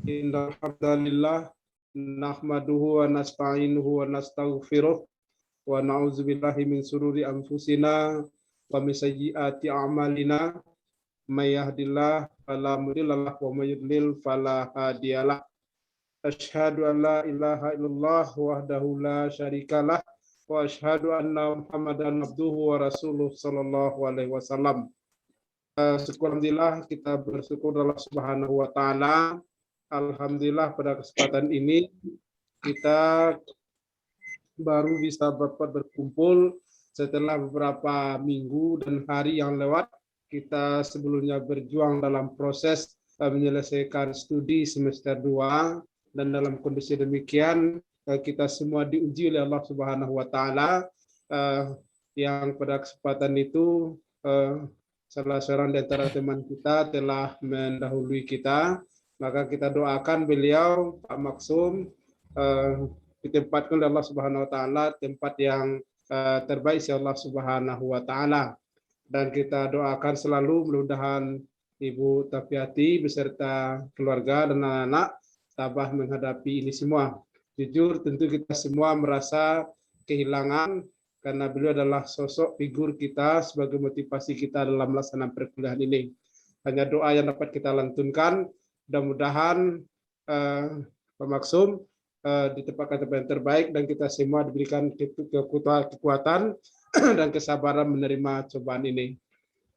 Innal hamdalillah nahmaduhu wa nasta'inuhu wa nastaghfiruh wa na'udzubillahi min sururi anfusina wa min sayyiati a'malina may yahdihillahu fala mudhillalah wa may yudlil fala hadiyalah. Asyhadu an la ilaha illallah wahdahu la syarikalah wa asyhadu anna Muhammadan abduhu wa rasuluh sallallahu alaihi wasallam. Syukur alhamdulillah, kita bersyukur Allah Subhanahu wa taala. Alhamdulillah pada kesempatan ini kita baru bisa dapat berkumpul setelah beberapa minggu dan hari yang lewat. Kita sebelumnya berjuang dalam proses menyelesaikan studi semester 2, dan dalam kondisi demikian kita semua diuji oleh Allah Subhanahu wa taala, yang pada kesempatan itu salah seorang di antara teman kita telah mendahului kita, maka kita doakan beliau, Pak Maksum, ditempatkan oleh Allah Subhanahu wa taala tempat yang terbaik si Allah Subhanahu wa taala. Dan kita doakan selalu mudah-mudahan Ibu Tafiati beserta keluarga dan anak-anak tabah menghadapi ini semua. Jujur tentu kita semua merasa kehilangan karena beliau adalah sosok figur kita sebagai motivasi kita dalam melaksanakan perkuliahan ini. Hanya doa yang dapat kita lantunkan, mudah-mudahan Pak Maksum ditempatkan tempat yang terbaik dan kita semua diberikan kekuatan dan kesabaran menerima cobaan ini.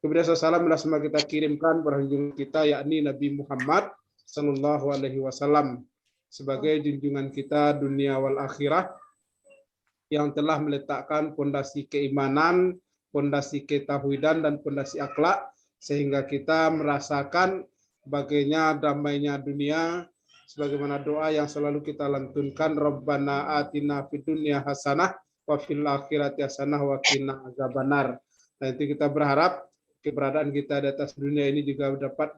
Kemudian salam semua kita kirimkan pada junjungan kita, yakni Nabi Muhammad Sallallahu Alaihi Wasallam, sebagai junjungan kita dunia wal akhirah, yang telah meletakkan fondasi keimanan, fondasi ketauhidan, dan fondasi akhlak, sehingga kita merasakan bagaimana damainya dunia, sebagaimana doa yang selalu kita lantunkan, Rabbana atina fid dunya hasanah wa fil akhirati hasanah wa qina azabannar. Nah, itu kita berharap keberadaan kita di atas dunia ini juga dapat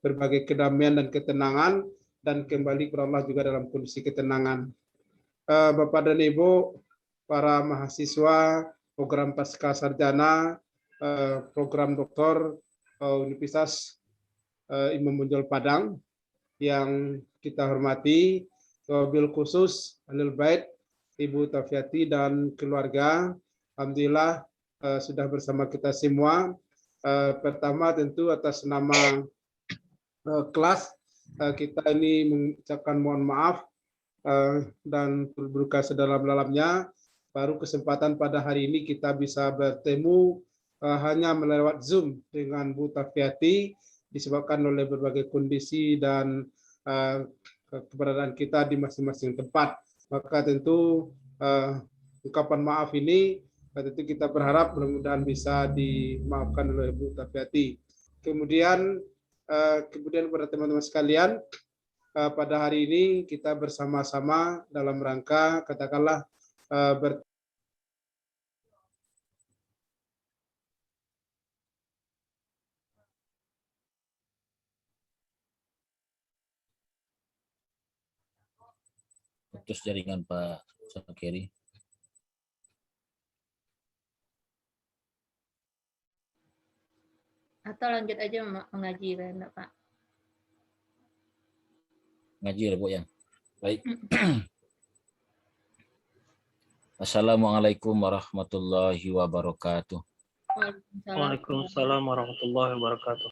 berbagai kedamaian dan ketenangan, dan kembali ke Allah juga dalam kondisi ketenangan. Bapak dan Ibu, para mahasiswa program pasca sarjana, program doktor Universitas Imam Bonjol Padang yang kita hormati, wabil khusus Ahlul Bait, Ibu Tafiati dan keluarga, alhamdulillah sudah bersama kita semua. Pertama tentu atas nama kelas kita ini mengucapkan mohon maaf dan berduka sedalam-dalamnya. Baru kesempatan pada hari ini kita bisa bertemu hanya melewat Zoom dengan Bu Tafiati, disebabkan oleh berbagai kondisi dan keberadaan kita di masing-masing tempat. Maka tentu ungkapan maaf ini tentu kita berharap mudah-mudahan bisa dimaafkan oleh Bu Tafiati. Kemudian kepada teman-teman sekalian, pada hari ini kita bersama-sama dalam rangka katakanlah putus jaringan Pak Sakeri. Atau lanjut aja mengaji, Pak. Ngaji ya, Bu, ya. Baik. Assalamualaikum warahmatullahi wabarakatuh. Waalaikumsalam warahmatullahi wabarakatuh.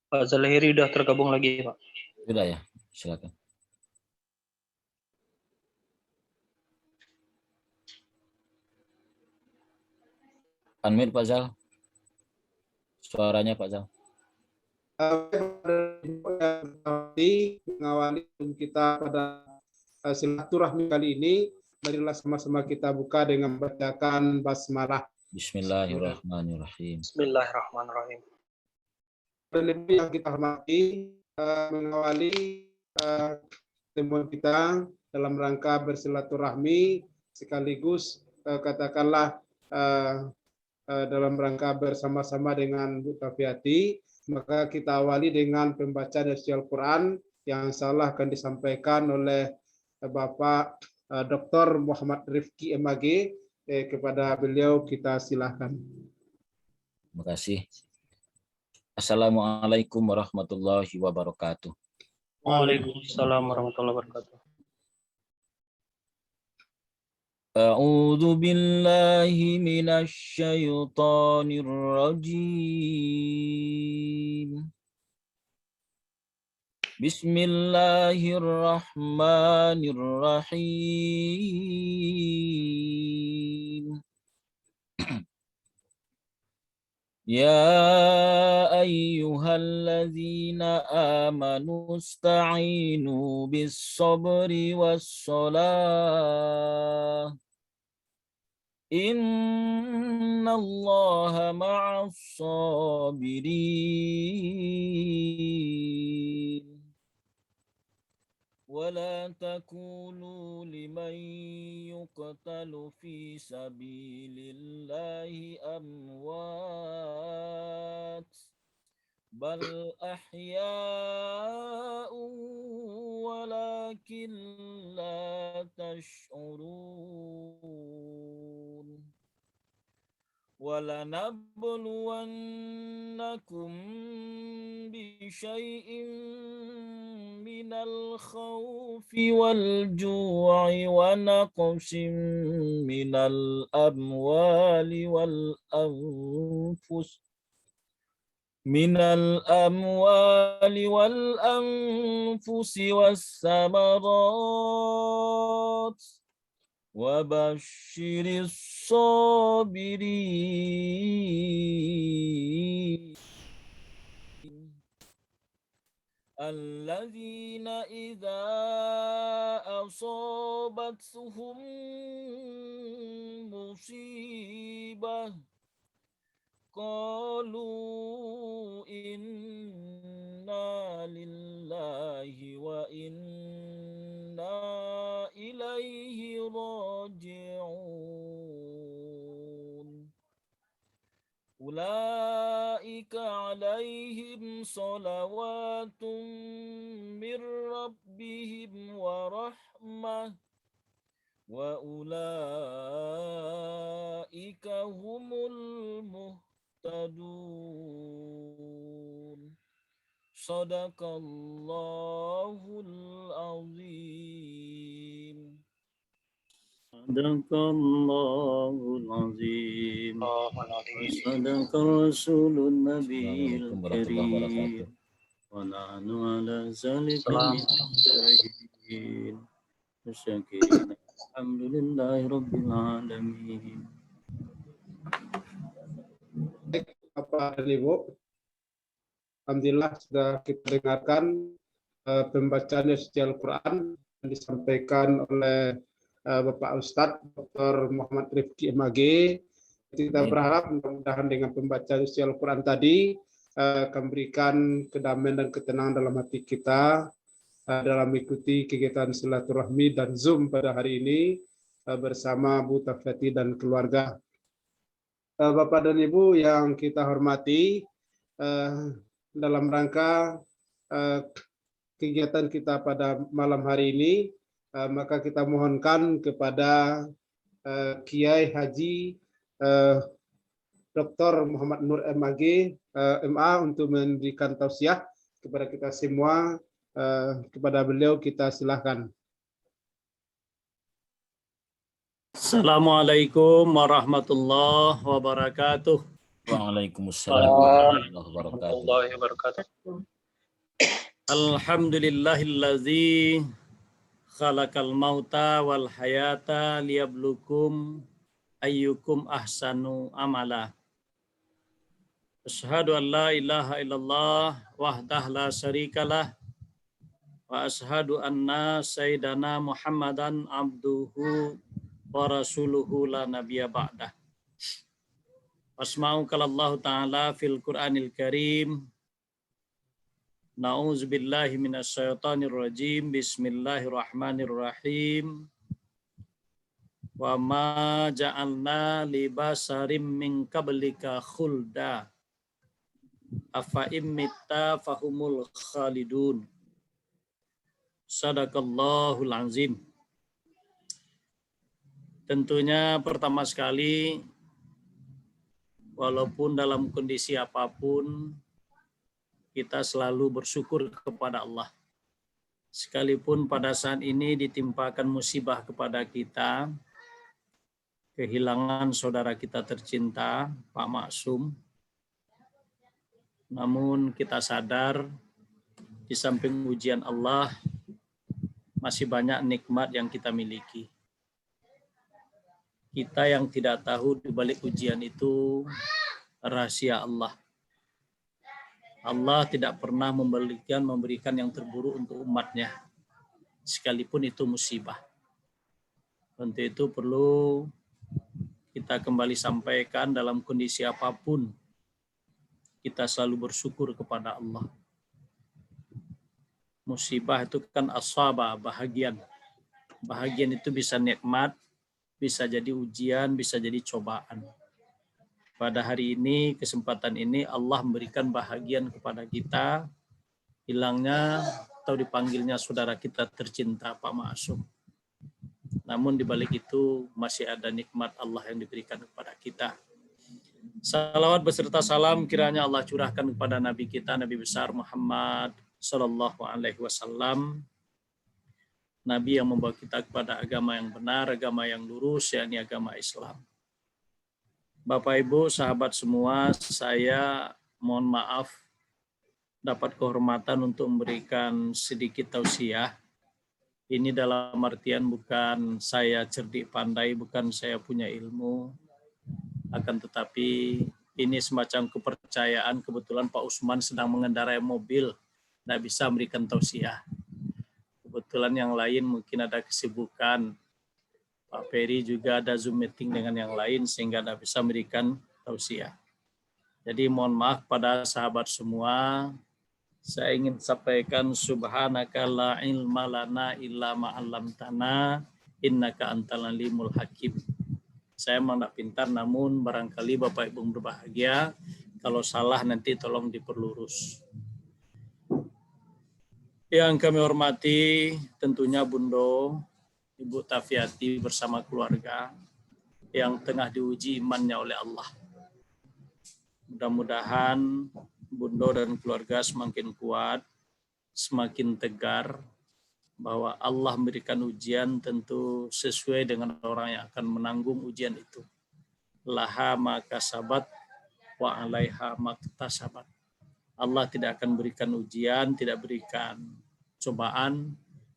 Pak Zalahiri udah tergabung lagi, Pak. Sudah ya, silakan. Unmute Pak Zal. Suaranya Pak Zal. Mengawali kita pada silaturahmi kali ini, marilah sama-sama kita buka dengan membacakan basmalah. Bismillahirrahmanirrahim. Bismillahirrahmanirrahim. Dan yang kita hormati, mengawali pertemuan kita dalam rangka bersilaturahmi sekaligus katakanlah dalam rangka bersama-sama dengan Bu Tafiati, maka kita awali dengan pembacaan dari Al-Quran yang insyaallah akan disampaikan oleh Bapak Dr. Muhammad Rifki MAG. Kepada beliau kita silakan. Terima kasih. Assalamualaikum warahmatullahi wabarakatuh. Waalaikumsalam warahmatullahi wabarakatuh. A'udzu billahi minasy syaithanir rajim. Bismillahirrahmanirrahim. Ya ayyuhalladzina amanu ista'inu bis-sabri was-shalah. Innallaha ma'as sabirin. ولا تقولوا لمن يقتل في سبيل الله أموات بل أحياء ولكن لا تشعرون ولنبلونكم بشيء من الخوف والجوع ونقص من الأموال والأنفس والثمرات وبشر الصابرين الذين إذا أصابتهم مصيبة قالوا إنا لله وإنا إليه راجعون أولئك عليهم صلوات من ربهم ورحمة وأولئك هم المهتدون صدق الله العظيم. Sadaqallahul azim. Sadaqar rasulun nabiyil karim. Wa nahnu ala zalika minal syahidin. Wasyakirin. Alhamdulillahi rabbil alamin. Baik, Bapak dan Ibu, alhamdulillah sudah kita dengarkan pembacaan suci Al-Quran yang disampaikan oleh Bapak Ustadz Dr. Muhammad Rifki MAG. Kita berharap mudah-mudahan dengan pembacaan suci Al-Quran tadi akan memberikan kedamaian dan ketenangan dalam hati kita dalam mengikuti kegiatan silaturahmi dan Zoom pada hari ini bersama Bu Tafati dan keluarga. Bapak dan Ibu yang kita hormati, dalam rangka kegiatan kita pada malam hari ini, maka kita mohonkan kepada Kiai Haji Dr. Muhammad Nur MAG MA untuk memberikan tausiah kepada kita semua. Kepada beliau kita silakan. Assalamualaikum warahmatullahi wabarakatuh. Waalaikumsalam warahmatullahi wabarakatuh. Alhamdulillahillazi khalaqal mauta wal hayata liyablukum ayyukum ahsanu amala. Asyhadu an la ilaha illallah wahdah la syarikalah wa asyhadu anna sayyidana Muhammadan abduhu wa rasuluhu la nabiyya ba'dah. Wasma'u kalallahu ta'ala fil Qur'anil Karim. Na'udzubillahi minasyaitonir rajim. Bismillahirrahmanirrahim. Wa ma ja'alna li basarim min qablika khulda. Afa immitta fahumul khalidun. Sadaqallahul azim. Tentunya pertama sekali, walaupun dalam kondisi apapun, kita selalu bersyukur kepada Allah. Sekalipun pada saat ini ditimpakan musibah kepada kita, kehilangan saudara kita tercinta, Pak Maksum, namun kita sadar di samping ujian Allah, masih banyak nikmat yang kita miliki. Kita yang tidak tahu di balik ujian itu rahasia Allah. Allah tidak pernah memberikan yang terburuk untuk umatnya, sekalipun itu musibah. Untuk itu perlu kita kembali sampaikan dalam kondisi apapun, kita selalu bersyukur kepada Allah. Musibah itu kan asabah, bahagian. Bahagian itu bisa nikmat, bisa jadi ujian, bisa jadi cobaan. Pada hari ini, kesempatan ini Allah memberikan bahagian kepada kita, hilangnya atau dipanggilnya saudara kita tercinta Pak Maksum. Namun di balik itu masih ada nikmat Allah yang diberikan kepada kita. Salawat beserta salam kiranya Allah curahkan kepada Nabi kita, Nabi besar Muhammad Sallallahu Alaihi Wasallam, Nabi yang membawa kita kepada agama yang benar, agama yang lurus, yakni agama Islam. Bapak Ibu, sahabat semua, saya mohon maaf dapat kehormatan untuk memberikan sedikit tausiah. Ini dalam artian bukan saya cerdik pandai, bukan saya punya ilmu, akan tetapi ini semacam kepercayaan. Kebetulan Pak Usman sedang mengendarai mobil, tidak bisa memberikan tausiah. Kebetulan yang lain mungkin ada kesibukan. Pak Ferry juga ada Zoom meeting dengan yang lain sehingga tidak bisa memberikan tausiah. Jadi mohon maaf pada sahabat semua. Saya ingin sampaikan subhanaka la ilma lana illa ma 'allamtana innaka antal alimul hakim. Saya memang tidak pintar, namun barangkali Bapak Ibu berbahagia. Kalau salah nanti tolong diperlurus. Yang kami hormati tentunya Bundo, Ibu Tafiati bersama keluarga yang tengah diuji imannya oleh Allah. Mudah-mudahan Bundo dan keluarga semakin kuat, semakin tegar, bahwa Allah memberikan ujian tentu sesuai dengan orang yang akan menanggung ujian itu. Laha maka sabat wa alaiha maktasabat. Allah tidak akan berikan ujian, tidak berikan cobaan.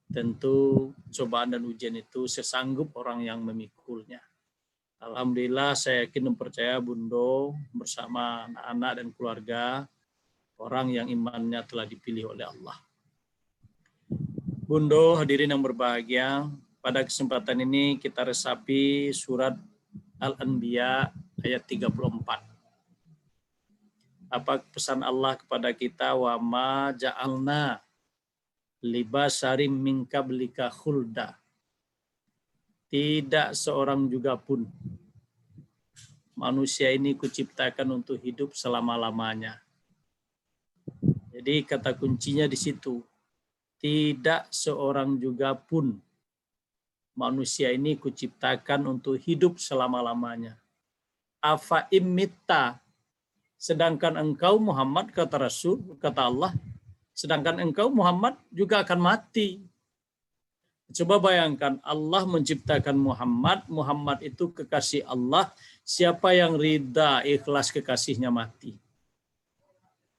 Tentu cobaan dan ujian itu sesanggup orang yang memikulnya. Alhamdulillah saya yakin dan percaya Bundo bersama anak-anak dan keluarga orang yang imannya telah dipilih oleh Allah. Bundo, hadirin yang berbahagia, pada kesempatan ini kita resapi surat Al-Anbiya ayat 34. Apa pesan Allah kepada kita? Wa ma ja'alna libasarim min qablika khulda. Tidak seorang juga pun manusia ini kuciptakan untuk hidup selama-lamanya. Jadi kata kuncinya di situ. Tidak seorang juga pun manusia ini kuciptakan untuk hidup selama-lamanya. Afa imitta, sedangkan engkau Muhammad, kata Rasul, kata Allah, sedangkan engkau Muhammad juga akan mati. Coba bayangkan Allah menciptakan Muhammad, Muhammad itu kekasih Allah. Siapa yang ridha ikhlas kekasihnya mati?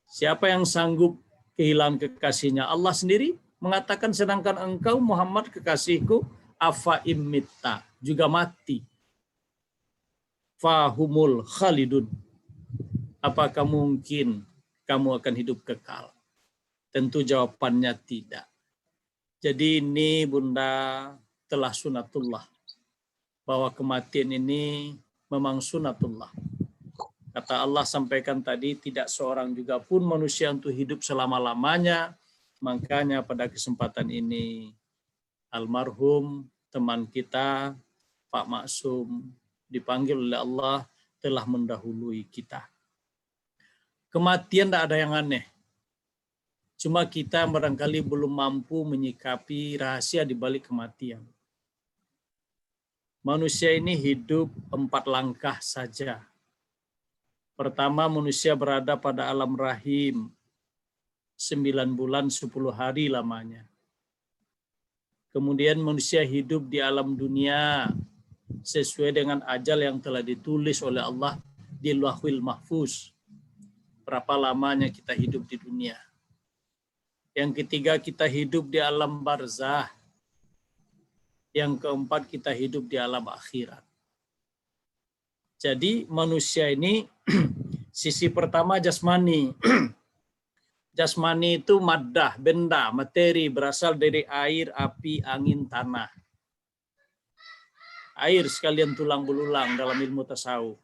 Siapa yang sanggup kehilangan kekasihnya? Allah sendiri mengatakan sedangkan engkau Muhammad kekasihku, afa imitta, juga mati. Fahumul khalidun. Apakah mungkin kamu akan hidup kekal? Tentu jawabannya tidak. Jadi ini Bunda telah sunatullah. Bahwa kematian ini memang sunatullah. Kata Allah sampaikan tadi, tidak seorang juga pun manusia untuk hidup selama-lamanya. Makanya pada kesempatan ini almarhum teman kita Pak Maksum dipanggil oleh Allah telah mendahului kita. Kematian tidak ada yang aneh. Cuma kita barangkali belum mampu menyikapi rahasia di balik kematian. Manusia ini hidup 4 langkah saja. Pertama, manusia berada pada alam rahim. 9 bulan 10 hari lamanya. Kemudian manusia hidup di alam dunia sesuai dengan ajal yang telah ditulis oleh Allah di Lauhul Mahfuz. Berapa lamanya kita hidup di dunia. Yang ketiga, kita hidup di alam barzah. Yang keempat, kita hidup di alam akhirat. Jadi manusia ini sisi pertama jasmani. Jasmani itu maddah, benda, materi, berasal dari air, api, angin, tanah. Air sekalian tulang belulang dalam ilmu tasawuf.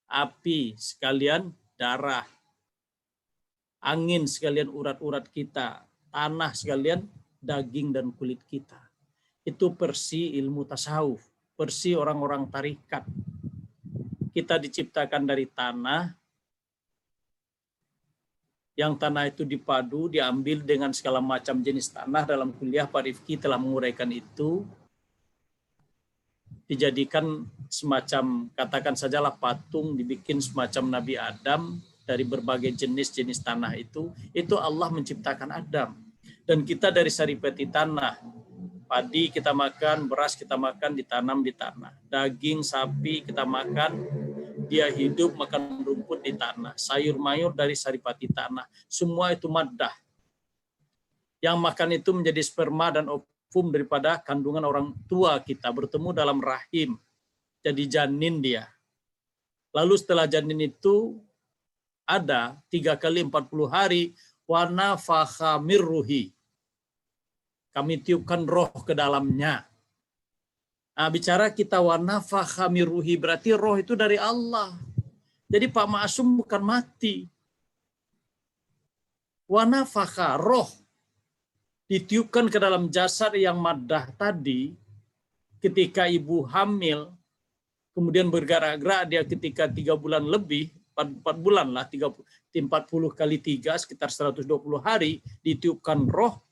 Api sekalian darah. Angin sekalian urat-urat kita. Tanah sekalian daging dan kulit kita. Itu persi ilmu tasawuf. Persi orang-orang tarikat. Kita diciptakan dari tanah. Yang tanah itu dipadu, diambil dengan segala macam jenis tanah. Dalam kuliah Pak Rifki telah menguraikan itu. Dijadikan semacam, katakan sajalah patung, dibikin semacam Nabi Adam dari berbagai jenis-jenis tanah itu Allah menciptakan Adam. Dan kita dari saripati tanah, padi kita makan, beras kita makan, ditanam di tanah. Daging sapi kita makan, dia hidup makan rumput di tanah. Sayur mayur dari saripati tanah. Semua itu maddah. Yang makan itu menjadi sperma dan ovum daripada kandungan orang tua kita. Bertemu dalam rahim. Jadi janin dia. Lalu setelah janin itu ada 3 kali 40 hari. Wa nafakha mir ruhi. Kami tiupkan roh ke dalamnya. Nah, bicara kita wa nafakha mir ruhi, berarti roh itu dari Allah. Jadi Pak Ma'asum bukan mati. Wa nafakha, roh ditiupkan ke dalam jasad yang maddah tadi ketika ibu hamil, kemudian bergerak-gerak dia ketika 3 bulan lebih, 4 bulan lah, 40 kali 3, sekitar 120 hari, ditiupkan roh.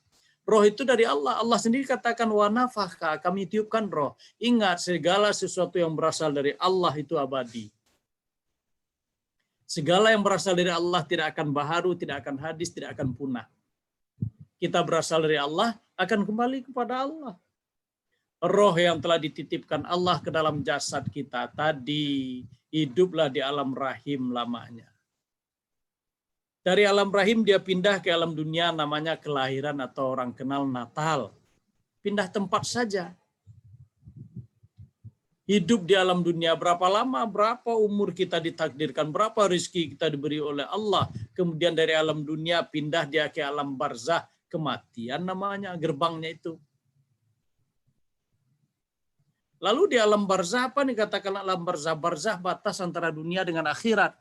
Roh itu dari Allah. Allah sendiri katakan wa nafakha, kami tiupkan roh. Ingat, segala sesuatu yang berasal dari Allah itu abadi. Segala yang berasal dari Allah tidak akan baharu, tidak akan hadis, tidak akan punah. Kita berasal dari Allah, akan kembali kepada Allah. Roh yang telah dititipkan Allah ke dalam jasad kita tadi, hiduplah di alam rahim lamanya. Dari alam rahim dia pindah ke alam dunia, namanya kelahiran atau orang kenal Natal. Pindah tempat saja. Hidup di alam dunia berapa lama, berapa umur kita ditakdirkan, berapa rezeki kita diberi oleh Allah. Kemudian dari alam dunia pindah dia ke alam barzah, kematian namanya, gerbangnya itu. Lalu di alam barzah apa nih, katakan alam barzah? Barzah batas antara dunia dengan akhirat.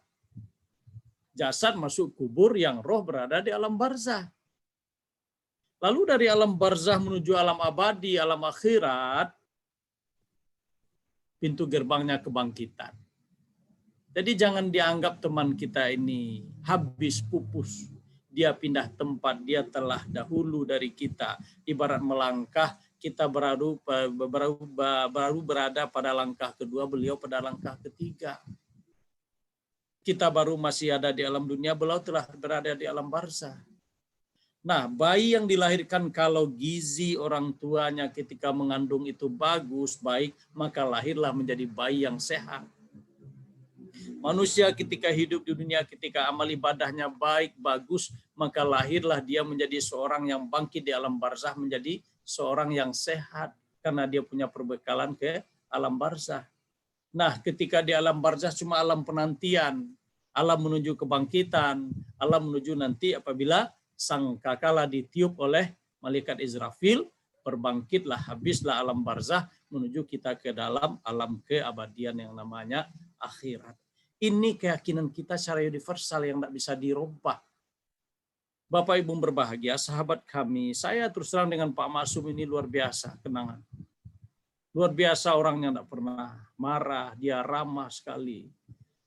Jasad masuk kubur, yang roh berada di alam barzah. Lalu dari alam barzah menuju alam abadi, alam akhirat, pintu gerbangnya kebangkitan. Jadi jangan dianggap teman kita ini habis pupus. Dia pindah tempat, dia telah dahulu dari kita. Ibarat melangkah, kita baru berada pada langkah kedua, beliau pada langkah ketiga. Kita baru masih ada di alam dunia, beliau telah berada di alam barzah. Nah, bayi yang dilahirkan kalau gizi orang tuanya ketika mengandung itu bagus, baik, maka lahirlah menjadi bayi yang sehat. Manusia ketika hidup di dunia, ketika amal ibadahnya baik, bagus, maka lahirlah dia menjadi seorang yang bangkit di alam barzah, menjadi seorang yang sehat, karena dia punya perbekalan ke alam barzah. Nah, ketika di alam barzah cuma alam penantian, alam menuju kebangkitan, alam menuju nanti apabila sangkakala ditiup oleh malaikat Israfil, berbangkitlah, habislah alam barzah, menuju kita ke dalam alam keabadian yang namanya akhirat. Ini keyakinan kita secara universal yang tidak bisa dirubah. Bapak Ibu berbahagia, sahabat kami, saya terus terang dengan Pak Ma'asum ini luar biasa kenangan. Luar biasa, orangnya tidak pernah marah, dia ramah sekali.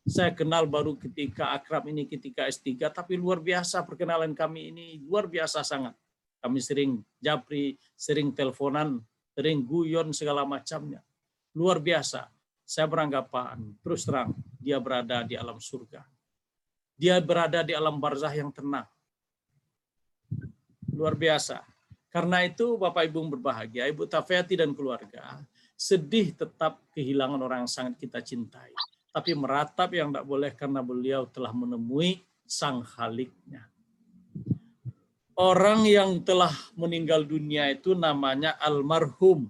Saya kenal baru ketika akrab ini ketika S3, tapi luar biasa perkenalan kami ini, luar biasa sangat. Kami sering japri, sering teleponan, sering guyon segala macamnya. Luar biasa. Saya beranggapan, terus terang, dia berada di alam surga. Dia berada di alam barzah yang tenang. Luar biasa. Karena itu Bapak Ibu yang berbahagia, Ibu Tafiati dan keluarga, sedih tetap kehilangan orang yang sangat kita cintai. Tapi meratap yang tidak boleh karena beliau telah menemui sang Khaliknya. Orang yang telah meninggal dunia itu namanya almarhum.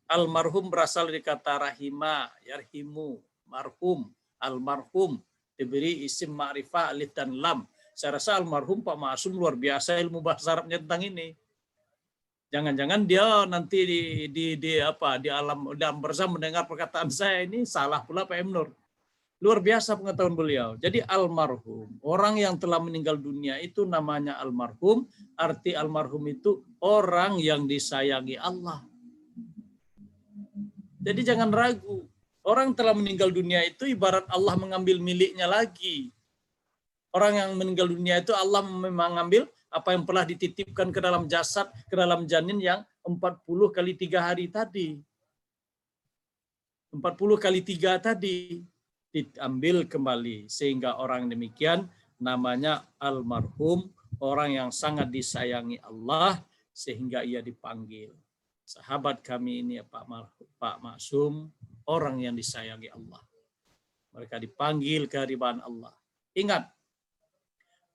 Almarhum berasal dari kata rahima, yarhimu, marhum, almarhum. Diberi isim ma'rifah, alif dan lam. Saya rasa almarhum Pak Masum luar biasa ilmu bahasa Arabnya tentang ini. Jangan-jangan dia nanti di alam bersama mendengar perkataan saya ini salah pula Pak Emnur. Luar biasa pengetahuan beliau. Jadi almarhum, orang yang telah meninggal dunia itu namanya almarhum. Arti almarhum itu orang yang disayangi Allah. Jadi jangan ragu. Orang telah meninggal dunia itu ibarat Allah mengambil miliknya lagi. Orang yang meninggal dunia itu Allah mengambil apa yang pernah dititipkan ke dalam jasad, ke dalam janin yang 40 kali 3 hari tadi. 40 kali 3 tadi diambil kembali. Sehingga orang demikian namanya almarhum, orang yang sangat disayangi Allah sehingga ia dipanggil. Sahabat kami ini Pak Masum, orang yang disayangi Allah. Mereka dipanggil kehadiran Allah. Ingat,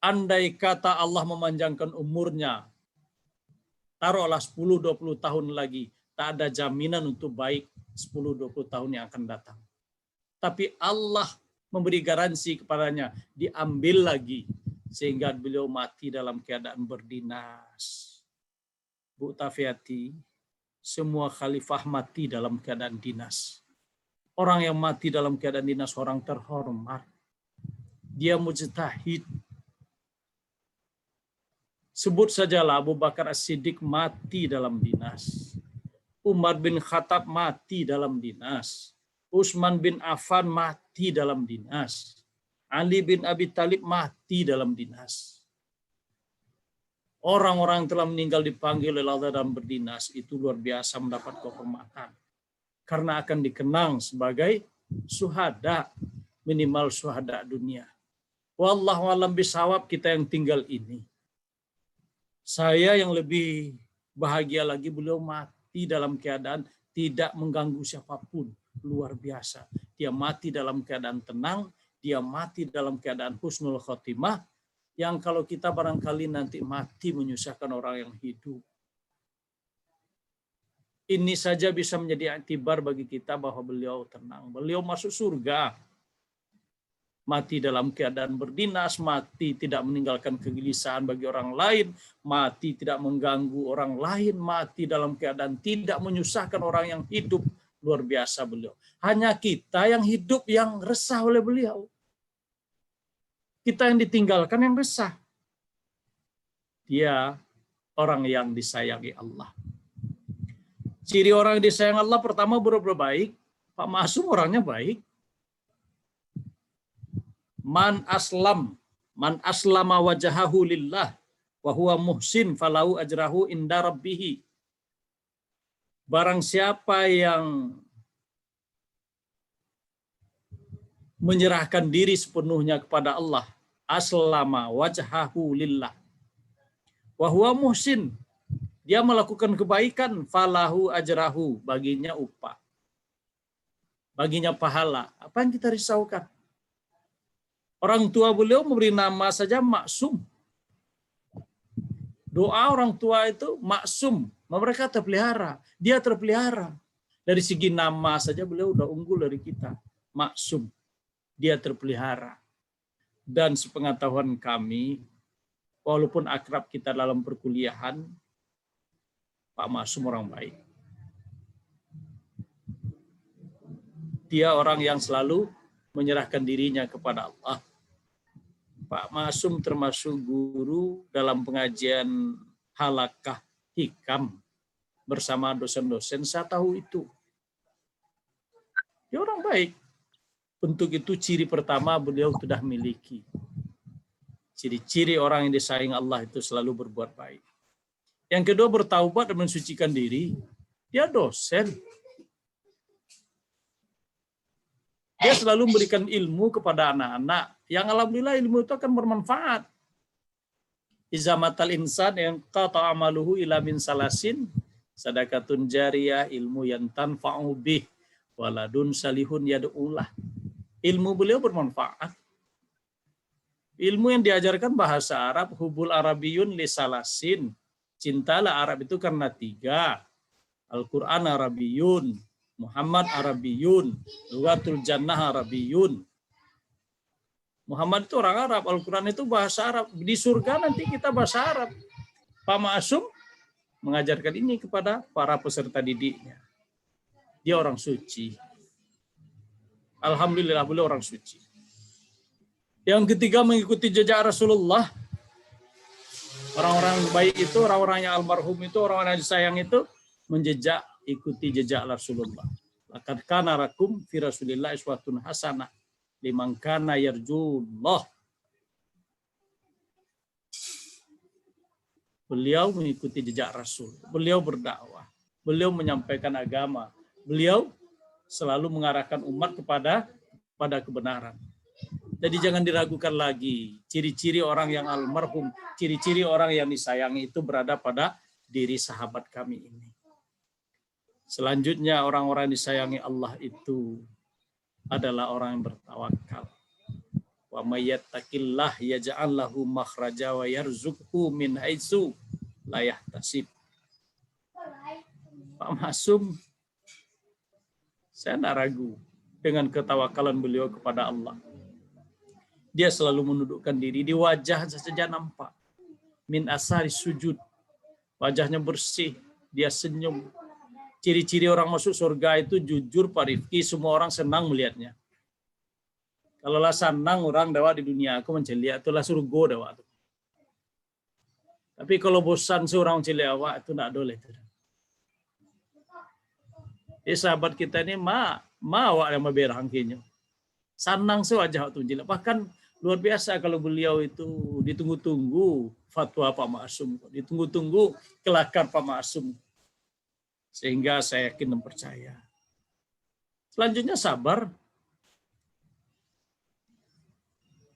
andai kata Allah memanjangkan umurnya, taruhlah 10-20 tahun lagi, tak ada jaminan untuk baik 10-20 tahun yang akan datang. Tapi Allah memberi garansi kepadanya, diambil lagi, sehingga beliau mati dalam keadaan berdinas. Bu Tafiati, semua khalifah mati dalam keadaan dinas. Orang yang mati dalam keadaan dinas orang terhormat. Dia mujtahid. Sebut sajalah Abu Bakar As-Siddiq mati dalam dinas. Umar bin Khattab mati dalam dinas. Utsman bin Affan mati dalam dinas. Ali bin Abi Thalib mati dalam dinas. Orang-orang yang telah meninggal dipanggil oleh Allah dan berdinas itu luar biasa mendapat kehormatan. Karena akan dikenang sebagai syuhada, minimal syuhada dunia. Wallahu a'lam bishawab, kita yang tinggal ini. Saya yang lebih bahagia lagi, beliau mati dalam keadaan tidak mengganggu siapapun. Luar biasa. Dia mati dalam keadaan tenang, dia mati dalam keadaan husnul khotimah, yang kalau kita barangkali nanti mati menyusahkan orang yang hidup. Ini saja bisa menjadi iktibar bagi kita bahwa beliau tenang. Beliau masuk surga. Mati dalam keadaan berdinas, mati tidak meninggalkan kegelisahan bagi orang lain, mati tidak mengganggu orang lain, mati dalam keadaan tidak menyusahkan orang yang hidup. Luar biasa beliau. Hanya kita yang hidup yang resah oleh beliau. Kita yang ditinggalkan yang resah. Dia orang yang disayangi Allah. Ciri orang yang disayang Allah pertama berbuat baik. Pak Masum orangnya baik. Man aslama wajahahu lillah wa huwa muhsin falahu ajrahu inda rabbih. Barang siapa yang menyerahkan diri sepenuhnya kepada Allah, aslama wajhahu lillah wa huwa muhsin, dia melakukan kebaikan, falahu ajrahu, baginya upah, baginya pahala. Apa yang kita risaukan? Orang tua beliau memberi nama saja Maksum. Doa orang tua itu Maksum, mereka terpelihara, dia terpelihara. Dari segi nama saja beliau udah unggul dari kita. Maksum, dia terpelihara. Dan sepengetahuan kami, walaupun akrab kita dalam perkuliahan, Pak Maksum orang baik. Dia orang yang selalu menyerahkan dirinya kepada Allah. Pak Maksum termasuk guru dalam pengajian halakah hikam bersama dosen-dosen, saya tahu itu. Dia orang baik. Untuk itu ciri pertama beliau sudah miliki. Ciri-ciri orang yang disayang Allah itu selalu berbuat baik. Yang kedua, bertaubat dan mensucikan diri. Dia dosen. Dia selalu memberikan ilmu kepada anak-anak. Yang alhamdulillah ilmu itu akan bermanfaat. Izamatal insan yang qata amaluhu ila min salasin, sadaqatun jariyah, ilmu yang tanfa'u bih, waladun salihun yad'ulah. Ilmu beliau bermanfaat. Ilmu yang diajarkan bahasa Arab, hubul arabiyun li salasin. Cintalah Arab itu karena 3. Al-Quran Arabiyun, Muhammad Arabiyun, Lughatul Jannah Arabiyun. Muhammad itu orang Arab, Al-Quran itu bahasa Arab. Di surga nanti kita bahasa Arab. Pak Ma'asum mengajarkan ini kepada para peserta didiknya. Dia orang suci. Alhamdulillah beliau orang suci. Yang ketiga mengikuti jejak Rasulullah. Orang-orang baik itu, orang-orang yang almarhum itu, orang-orang yang disayang itu menjejak, ikuti jejak Rasulullah. Laqad kana lakum fi Rasulillah uswatun hasanah liman kana yarjullah. Beliau mengikuti jejak Rasul. Beliau berdakwah. Beliau menyampaikan agama. Beliau selalu mengarahkan umat kepada kebenaran. Jadi jangan diragukan lagi. Ciri-ciri orang yang almarhum, ciri-ciri orang yang disayangi itu berada pada diri sahabat kami ini. Selanjutnya orang-orang yang disayangi Allah itu adalah orang yang bertawakal. Wa may yattaqillah yaj'al lahu makhraja wa yarzuqhu min haitsu la yahtasib. Pak Masum, saya tidak ragu dengan ketawakalan beliau kepada Allah. Dia selalu menundukkan diri, di wajah saja nampak. Min asari sujud. Wajahnya bersih, dia senyum. Ciri-ciri orang masuk surga itu jujur, Pak Rifki, semua orang senang melihatnya. Kalau lah senang orang dawa di dunia aku menceliak, itulah surga dawa. Tapi kalau bosan seorang menceliak awak, itu tidak boleh. Sahabat kita ini, awak yang berang kini. Sanang sewajah waktu menceliak. Bahkan luar biasa kalau beliau itu ditunggu-tunggu fatwa Pak Ma'asum, ditunggu-tunggu kelakar Pak Ma'asum. Sehingga saya yakin dan percaya. Selanjutnya sabar.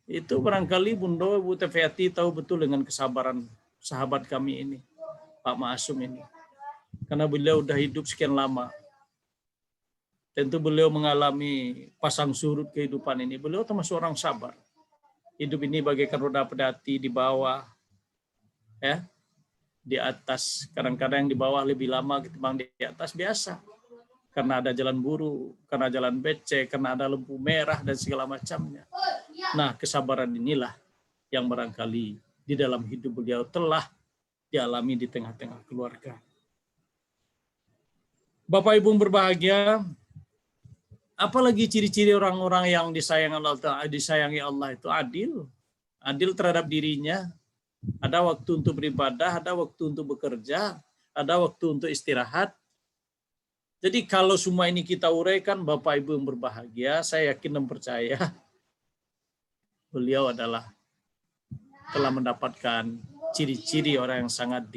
Itu barangkali Bunda Bu Tefeati tahu betul dengan kesabaran sahabat kami ini, Pak Ma'asum ini. Karena beliau sudah hidup sekian lama. Tentu beliau mengalami pasang surut kehidupan ini. Beliau termasuk orang sabar. Hidup ini bagaikan roda pedati di bawah, ya, di atas. Kadang-kadang yang di bawah lebih lama ketimbang di atas, biasa. Karena ada jalan buruk, karena jalan becek, karena ada lampu merah dan segala macamnya. Nah, kesabaran inilah yang barangkali di dalam hidup beliau telah dialami di tengah-tengah keluarga. Bapak Ibu berbahagia, apalagi ciri-ciri orang-orang yang disayangi Allah itu adil. Adil terhadap dirinya. Ada waktu untuk beribadah, ada waktu untuk bekerja, ada waktu untuk istirahat. Jadi kalau semua ini kita uraikan, Bapak Ibu yang berbahagia, saya yakin dan percaya beliau telah mendapatkan ciri-ciri orang yang sangat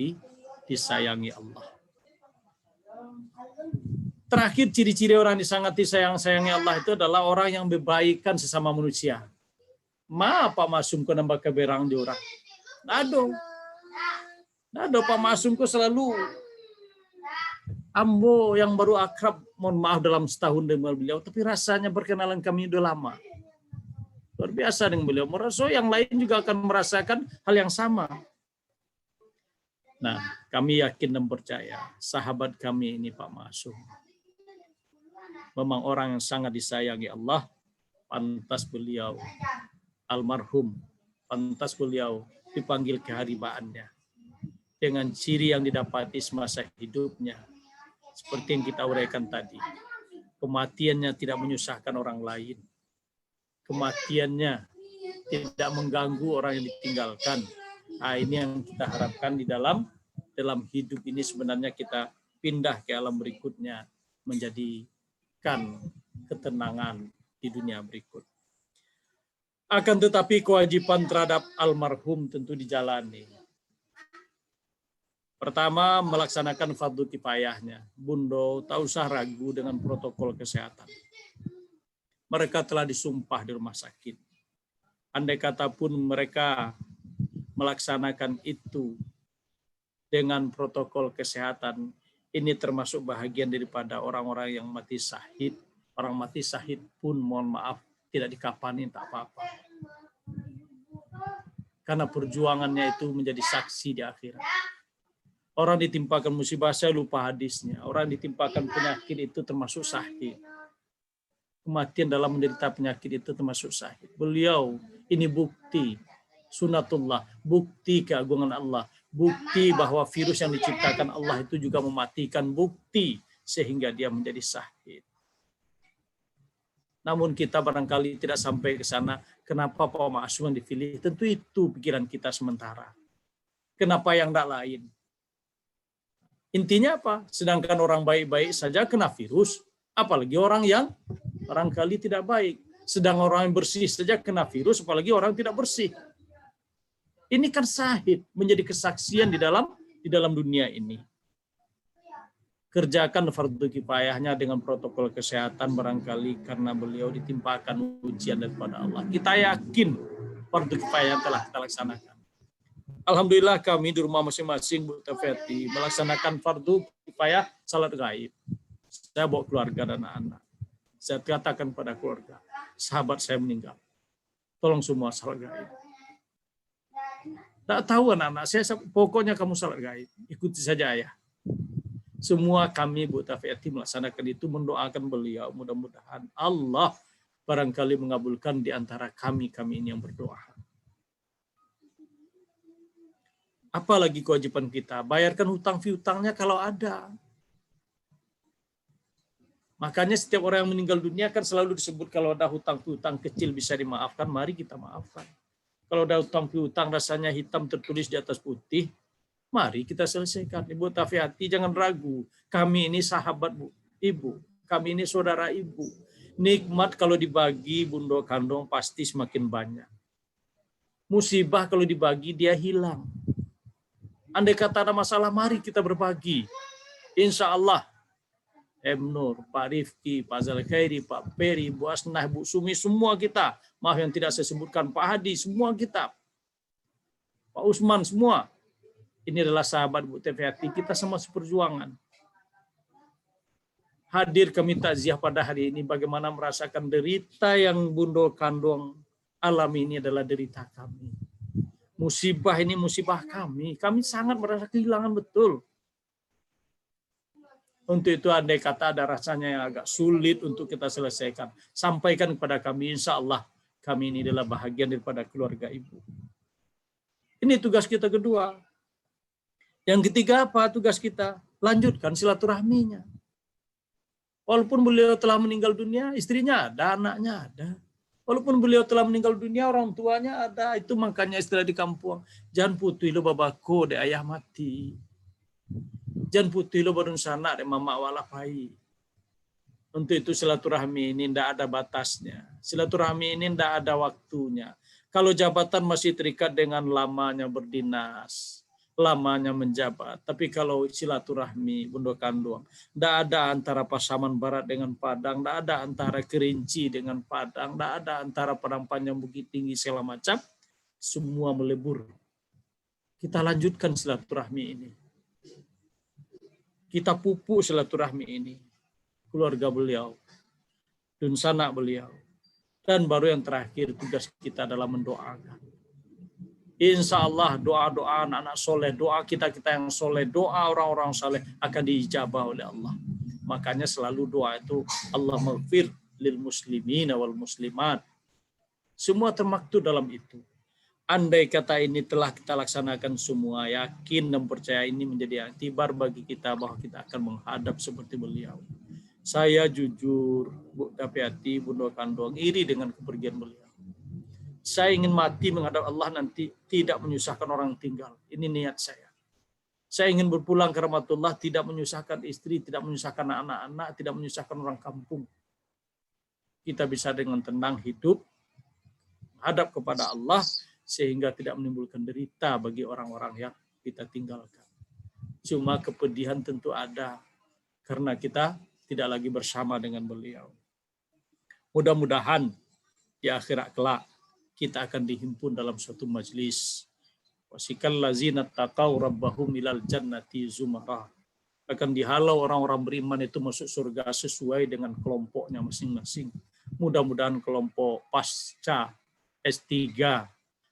disayangi Allah. Terakhir, ciri-ciri orang yang sangat disayangi Allah itu adalah orang yang berbaikan sesama manusia. Pak Masum ko nambah keberang di orang. Nado Pak Masum ko selalu ambo yang baru akrab, mohon maaf dalam setahun dengan beliau, tapi rasanya perkenalan kami udah lama. Luar biasa dengan beliau. Merasa yang lain juga akan merasakan hal yang sama. Nah, kami yakin dan percaya sahabat kami ini Pak Masum memang orang yang sangat disayangi Allah. Pantas beliau almarhum, pantas beliau dipanggil keharibaannya dengan ciri yang didapati semasa hidupnya. Seperti yang kita uraikan tadi, kematiannya tidak menyusahkan orang lain, kematiannya tidak mengganggu orang yang ditinggalkan. Nah, ini yang kita harapkan di dalam hidup ini. Sebenarnya kita pindah ke alam berikutnya, menjadikan ketenangan di dunia berikut. Akan tetapi kewajiban terhadap almarhum tentu dijalani. Pertama, melaksanakan fardu kifayahnya. Bundo tak usah ragu dengan protokol kesehatan. Mereka telah disumpah di rumah sakit. Andai kata pun mereka melaksanakan itu dengan protokol kesehatan, ini termasuk bahagian daripada orang-orang yang mati syahid. Orang mati syahid pun mohon maaf tidak dikafani, tak apa-apa. Karena perjuangannya itu menjadi saksi di akhirat. Orang ditimpakan musibah, saya lupa hadisnya. Orang ditimpakan penyakit itu termasuk syahid. Kematian dalam menderita penyakit itu termasuk syahid. Beliau ini bukti sunatullah, bukti keagungan Allah, bukti bahwa virus yang diciptakan Allah itu juga mematikan, bukti sehingga dia menjadi syahid. Namun kita barangkali tidak sampai ke sana. Kenapa Pak Ma'asum dipilih? Tentu itu pikiran kita sementara. Kenapa yang tidak lain? Intinya apa? Sedangkan orang baik-baik saja kena virus, apalagi orang yang barangkali tidak baik. Sedang orang yang bersih saja kena virus, apalagi orang tidak bersih. Ini kan syahid, menjadi kesaksian di dalam dunia ini. Kerjakan fardu kifayahnya dengan protokol kesehatan barangkali karena beliau ditimpakan ujian daripada Allah. Kita yakin fardu kifayah telah kita laksanakan. Alhamdulillah kami di rumah masing-masing Bu Tafeti melaksanakan fardu kifayah salat gaib. Saya bawa keluarga dan anak. Saya katakan pada keluarga, sahabat saya meninggal. Tolong semua salat gaib. Tak tahu anak-anak saya, pokoknya kamu salat gaib. Ikuti saja ayah. Semua kami Bu Tafeti melaksanakan itu, mendoakan beliau. Mudah-mudahan Allah barangkali mengabulkan di antara kami ini yang berdoa. Apalagi kewajiban kita, bayarkan hutang piutangnya kalau ada. Makanya setiap orang yang meninggal dunia kan selalu disebut kalau ada hutang piutang kecil bisa dimaafkan, mari kita maafkan. Kalau ada hutang piutang rasanya hitam tertulis di atas putih, mari kita selesaikan. Ibu Tafiati jangan ragu, kami ini sahabat Bu, Ibu, kami ini saudara Ibu. Nikmat kalau dibagi Bundo Kandong pasti semakin banyak. Musibah kalau dibagi dia hilang. Andai kata ada masalah, mari kita berbagi. Insya Allah, Nur, Pak Rifki, Pak Zalkhairi, Pak Peri, Bu Asnah, Bu Sumi, semua kita. Maaf yang tidak saya sebutkan, Pak Hadi, semua kita. Pak Usman, semua. Ini adalah sahabat Bu Tafeti, kita sama seperjuangan. Hadir kami takziah pada hari ini, bagaimana merasakan derita yang Bundo Kandong alami ini adalah derita kami. Musibah ini musibah kami. Kami sangat merasa kehilangan betul. Untuk itu andai kata ada rasanya yang agak sulit untuk kita selesaikan, sampaikan kepada kami. Insya Allah kami ini adalah bahagian daripada keluarga Ibu. Ini tugas kita kedua. Yang ketiga apa tugas kita? Lanjutkan silaturahminya. Walaupun beliau telah meninggal dunia, istrinya ada, anaknya ada. Walaupun beliau telah meninggal dunia, orang tuanya ada. Itu makanya istilah di kampung, jangan putih lo babako de ayah mati. Jangan putih lo barun sana de mama walapai. Untuk itu silaturahmi ini tidak ada batasnya. Silaturahmi ini tidak ada waktunya. Kalau jabatan masih terikat dengan lamanya berdinas, lamanya menjabat. Tapi kalau silaturahmi, Bundo Kandung, tidak ada antara Pasaman Barat dengan Padang, tidak ada antara Kerinci dengan Padang, tidak ada antara Padang Panjang Bukit Tinggi segala macam, semua melebur. Kita lanjutkan silaturahmi ini. Kita pupuk silaturahmi ini. Keluarga beliau, dan sanak beliau. Dan baru yang terakhir, tugas kita adalah mendoakan. Insya Allah doa-doa anak-anak soleh, doa kita-kita yang soleh, doa orang-orang soleh akan diijabah oleh Allah. Makanya selalu doa itu Allah maghfir lil muslimin wal muslimat. Semua termaktub dalam itu. Andai kata ini telah kita laksanakan semua, yakin dan percaya ini menjadi iktibar bagi kita bahwa kita akan menghadap seperti beliau. Saya jujur, Bu Tafiati, Bundo Kandung, iri dengan kepergian beliau. Saya ingin mati menghadap Allah nanti tidak menyusahkan orang tinggal. Ini niat saya. Saya ingin berpulang ke rahmatullah, tidak menyusahkan istri, tidak menyusahkan anak-anak, tidak menyusahkan orang kampung. Kita bisa dengan tenang hidup, hadap kepada Allah, sehingga tidak menimbulkan derita bagi orang-orang yang kita tinggalkan. Cuma kepedihan tentu ada, karena kita tidak lagi bersama dengan beliau. Mudah-mudahan di akhirat kelak, kita akan dihimpun dalam suatu majelis Wasikal lazina taqaw rabbahum ilal jannati zumara. Akan dihalau orang-orang beriman itu masuk surga sesuai dengan kelompoknya masing-masing. Mudah-mudahan kelompok pasca S3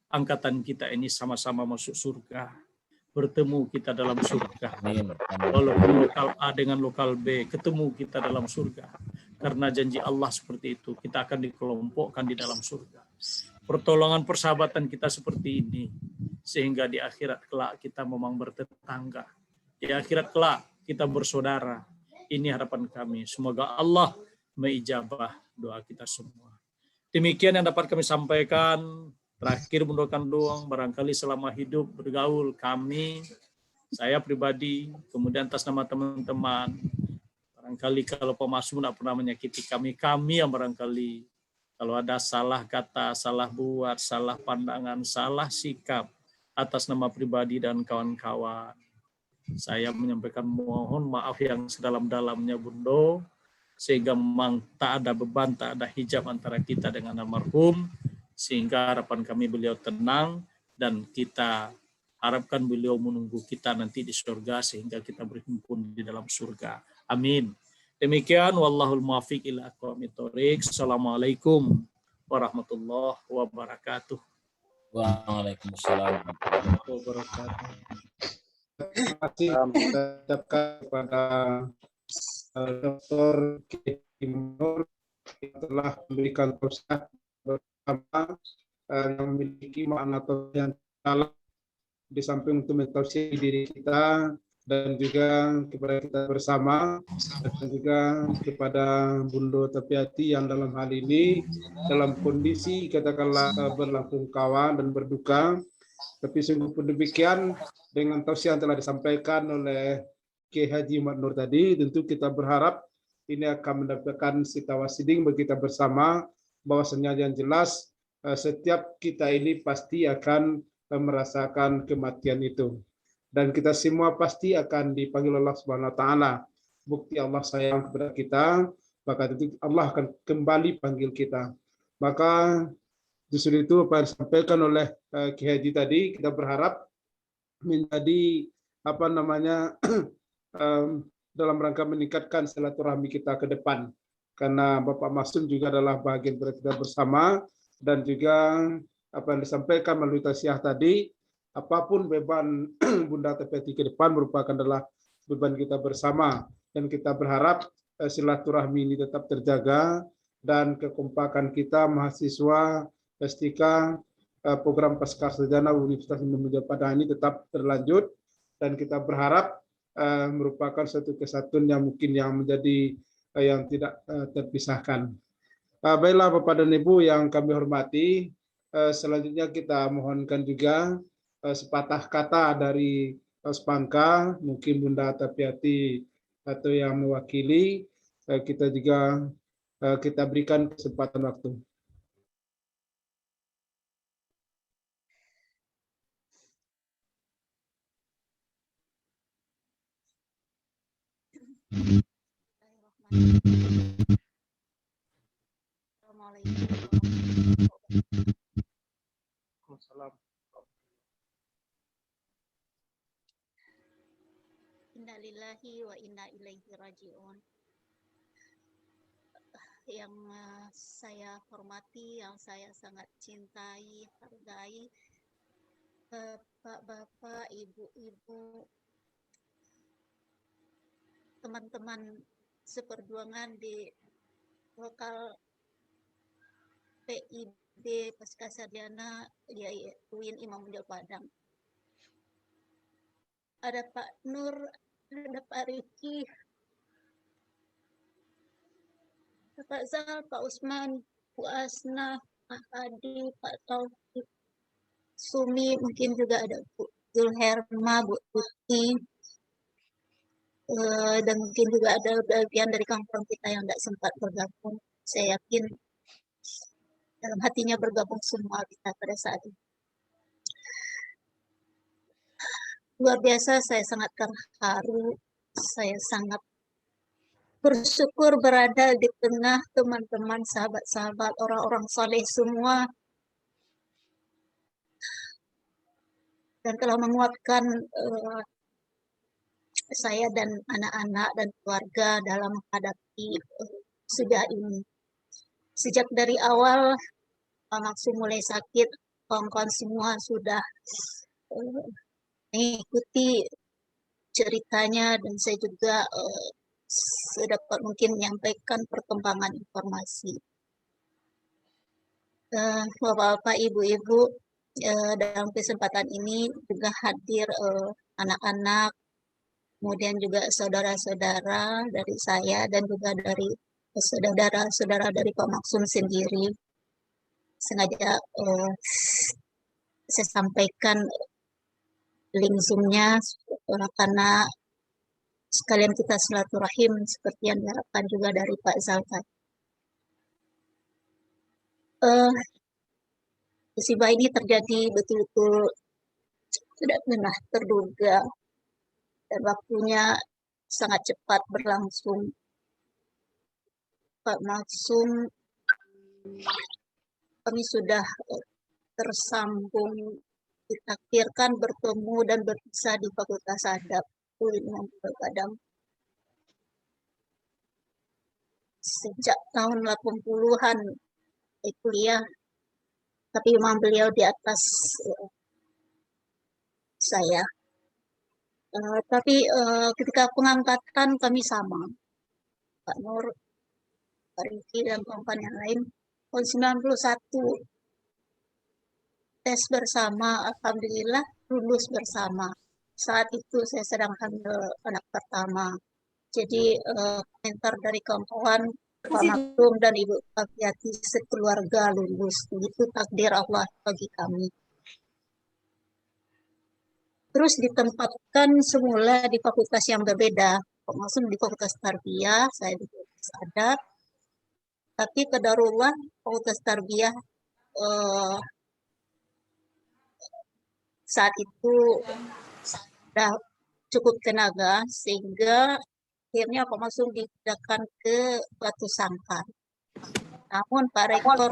angkatan kita ini sama-sama masuk surga. Bertemu kita dalam surga. Amin. Walaupun lokal A dengan lokal B, ketemu kita dalam surga. Karena janji Allah seperti itu, kita akan dikelompokkan di dalam surga. Pertolongan persahabatan kita seperti ini, sehingga di akhirat kelak kita memang bertetangga. Di akhirat kelak kita bersaudara. Ini harapan kami. Semoga Allah mengijabah doa kita semua. Demikian yang dapat kami sampaikan. Terakhir mendoakan doang, barangkali selama hidup bergaul kami, saya pribadi, kemudian atas nama teman-teman, barangkali kalau Pak Masum tidak pernah menyakiti kami yang barangkali kalau ada salah kata, salah buat, salah pandangan, salah sikap atas nama pribadi dan kawan-kawan. Saya menyampaikan mohon maaf yang sedalam-dalamnya Bundo, sehingga memang tak ada beban, tak ada hijab antara kita dengan almarhum, sehingga harapan kami beliau tenang dan kita harapkan beliau menunggu kita nanti di surga sehingga kita berhimpun di dalam surga. Amin. Demikian wallahul muwaffiq ila aqwamit thoriq. Assalamualaikum warahmatullahi wabarakatuh. Waalaikumsalam. Wabarakatuh. Terima kasih kita ucapkan kepada Dr. Kimur yang telah memberikan tausiah bersama yang memiliki makna yang dalam di samping untuk mentausiah diri kita dan juga kepada kita bersama dan juga kepada Bundo Tapiati yang dalam hal ini dalam kondisi katakanlah berlangsung kawan dan berduka, tapi sungguh pun demikian dengan tausiah yang telah disampaikan oleh Kiai Haji Mat Nur tadi, tentu kita berharap ini akan mendapatkan sitawasiding bagi kita bersama, bahwasanya yang jelas setiap kita ini pasti akan merasakan kematian itu. Dan kita semua pasti akan dipanggil Allah Subhanahu wa taala. Bukti Allah sayang kepada kita, maka tentu Allah akan kembali panggil kita. Maka justru itu apa yang disampaikan oleh Kiai Haji tadi, kita berharap menjadi dalam rangka meningkatkan silaturahmi kita ke depan. Karena Bapak Masum juga adalah bagian dari kita bersama, dan juga apa yang disampaikan melalui tausiah tadi, apapun beban Bunda Tapiati ke depan merupakan adalah beban kita bersama, dan kita berharap silaturahmi ini tetap terjaga dan kekompakan kita mahasiswa S3 program Pascasarjana Universitas Indonesia Padang ini tetap berlanjut, dan kita berharap merupakan satu kesatuan yang mungkin yang menjadi yang tidak terpisahkan. Baiklah Bapak dan Ibu yang kami hormati, selanjutnya kita mohonkan juga sepatah kata dari Spangka, mungkin Bunda Tapiati atau yang mewakili, kita juga kita berikan kesempatan waktu. Inna lillahi wa inna ilaihi raji'un. Yang saya hormati, yang saya sangat cintai, hargai, bapak-bapak, ibu-ibu, teman-teman seperjuangan di lokal PIB Pascasarjana UIN Imam Bonjol Padang. Ada Pak Nur, ada Pak Riki, Pak Zal, Pak Usman, Bu Asna, Pak Adi, Pak Taufik, Sumi, mungkin juga ada Bu Zulherma, Bu Tuti, dan mungkin juga ada bagian dari kampung kita yang tidak sempat bergabung. Saya yakin dalam hatinya bergabung semua kita pada saat itu. Luar biasa, saya sangat terharu, saya sangat bersyukur berada di tengah teman-teman, sahabat-sahabat, orang-orang saleh semua. dan telah menguatkan saya dan anak-anak dan keluarga dalam menghadapi musibah ini. Sejak dari awal Pak Maksum mulai sakit, kawan-kawan semua sudah mengikuti ceritanya dan saya juga sedapat mungkin menyampaikan perkembangan informasi. Bapak-bapak, ibu-ibu, dalam kesempatan ini juga hadir anak-anak, kemudian juga saudara-saudara dari saya dan juga dari saudara-saudara dari Pak Maksum sendiri. Sengaja saya sampaikan link Zoom-nya karena sekalian kita silaturahim seperti yang diharapkan juga dari Pak Zalfat. Musibah ini terjadi betul-betul tidak pernah terduga dan waktunya sangat cepat berlangsung. Pak Maksum, kami sudah tersambung, ditakdirkan bertemu dan berpisah di Fakultas Adab Imam Padang sejak tahun 80-an kuliah, tapi memang beliau di atas saya. Tapi ketika pengangkatan kami sama, Pak Nur, Pak Riki, dan kawan yang lain, tahun 91 tes bersama, alhamdulillah lulus bersama. Saat itu saya sedang hamil anak pertama. Jadi komentar dari kawan-kawan Pak Maksum dan Ibu Fafiati sekeluarga lulus. Itu takdir Allah bagi kami. Terus ditempatkan semula di fakultas yang berbeda. Pak Maksum di Fakultas Tarbiyah, saya di Fakultas Adab. Tapi qadarullah Fakultas Tarbiyah saat itu sudah cukup tenaga sehingga akhirnya Pak Maksum dipindahkan ke Batu Sangkar. Namun Pak Rektor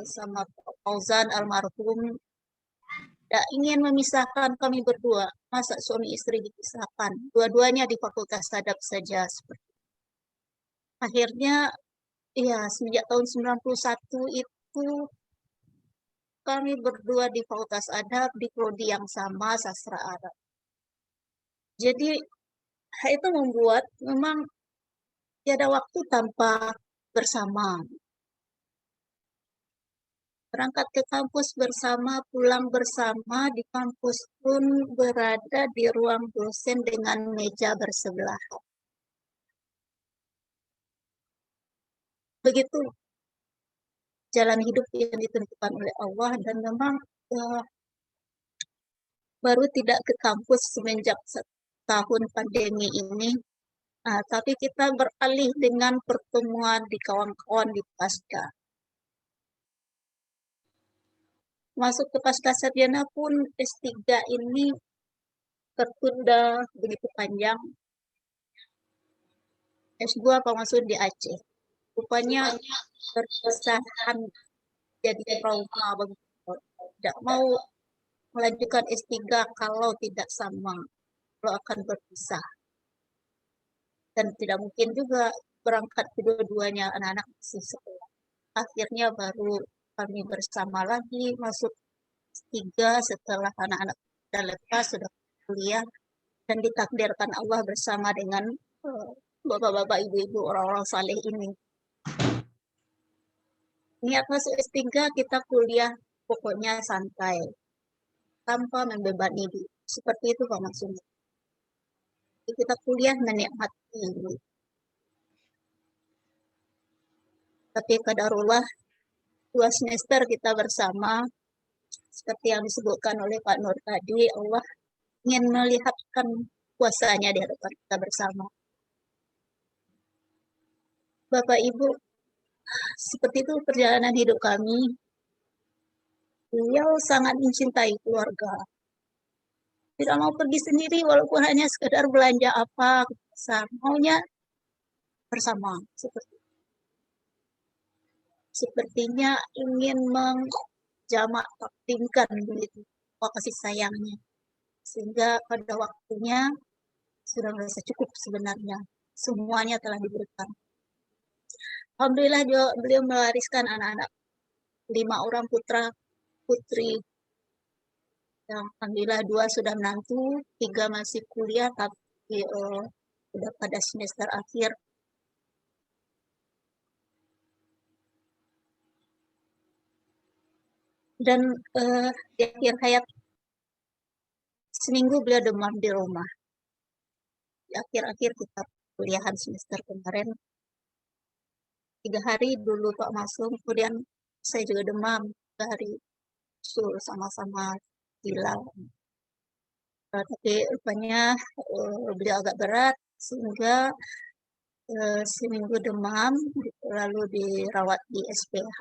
sama Pak Fauzan almarhum tidak ingin memisahkan kami berdua. Masa suami istri dipisahkan? Dua-duanya di Fakultas Adab saja. Akhirnya ya semenjak tahun 91 itu kami berdua di Fakultas Adab di prodi yang sama, sastra Arab. Jadi itu membuat memang tiada waktu tanpa bersama. Berangkat ke kampus bersama, pulang bersama, di kampus pun berada di ruang dosen dengan meja bersebelahan. Begitu jalan hidup yang ditentukan oleh Allah dan memang baru tidak ke kampus semenjak tahun pandemi ini, tapi kita beralih dengan pertemuan di kawan-kawan di Pasca. Masuk ke Pasca Sarjana pun S3 ini tertunda begitu panjang. S2 Pak Maksud di Aceh. Rupanya perpisahan jadi trauma begitu. Tidak mau melanjutkan S3 kalau tidak sama, kalau akan berpisah. Dan tidak mungkin juga berangkat kedua-duanya, anak-anak masih sekolah. Akhirnya baru kami bersama lagi masuk S3 setelah anak-anak sudah lepas, sudah kuliah, dan ditakdirkan Allah bersama dengan bapak-bapak, ibu-ibu, orang-orang saleh ini. Niat masuk S3 kita kuliah pokoknya santai, tanpa membebani diri. Seperti itu Pak Maksum. Kita kuliah menikmati. Tapi qadarullah 2 semester kita bersama, seperti yang disebutkan oleh Pak Nur tadi, Allah ingin melihatkan kuasanya di hadapan kita bersama. Bapak Ibu, seperti itu perjalanan hidup kami. Beliau sangat mencintai keluarga. Tidak mau pergi sendiri walaupun hanya sekedar belanja apa, maunya bersama. Sepertinya ingin jamak takdimkan begitu kasih sayangnya, sehingga pada waktunya sudah merasa cukup sebenarnya, semuanya telah diberikan. Alhamdulillah beliau mewariskan anak-anak 5 orang putra putri. Yang alhamdulillah 2 sudah menantu, 3 masih kuliah tapi sudah pada semester akhir. Dan di akhir hayat seminggu beliau demam di rumah. Di akhir-akhir kita kuliahan semester kemarin, 3 hari dulu Pak masuk, kemudian saya juga demam 3 hari sama-sama gila. Tapi rupanya beliau agak berat sehingga seminggu demam, lalu dirawat di SPH.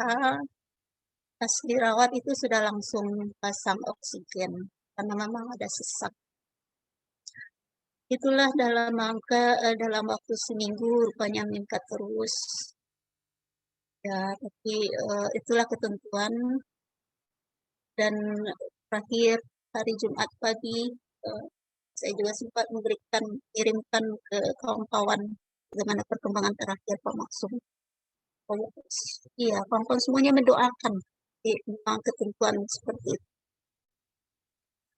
Pas dirawat itu sudah langsung pasang oksigen karena memang ada sesak. Itulah dalam waktu seminggu rupanya meningkat terus. Ya, tapi itulah ketentuan. Dan terakhir hari Jumat pagi saya juga sempat kirimkan ke kawan-kawan bagaimana perkembangan terakhir Pak Maksum. Iya, kawan-kawan semuanya mendoakan memang ketentuan seperti itu.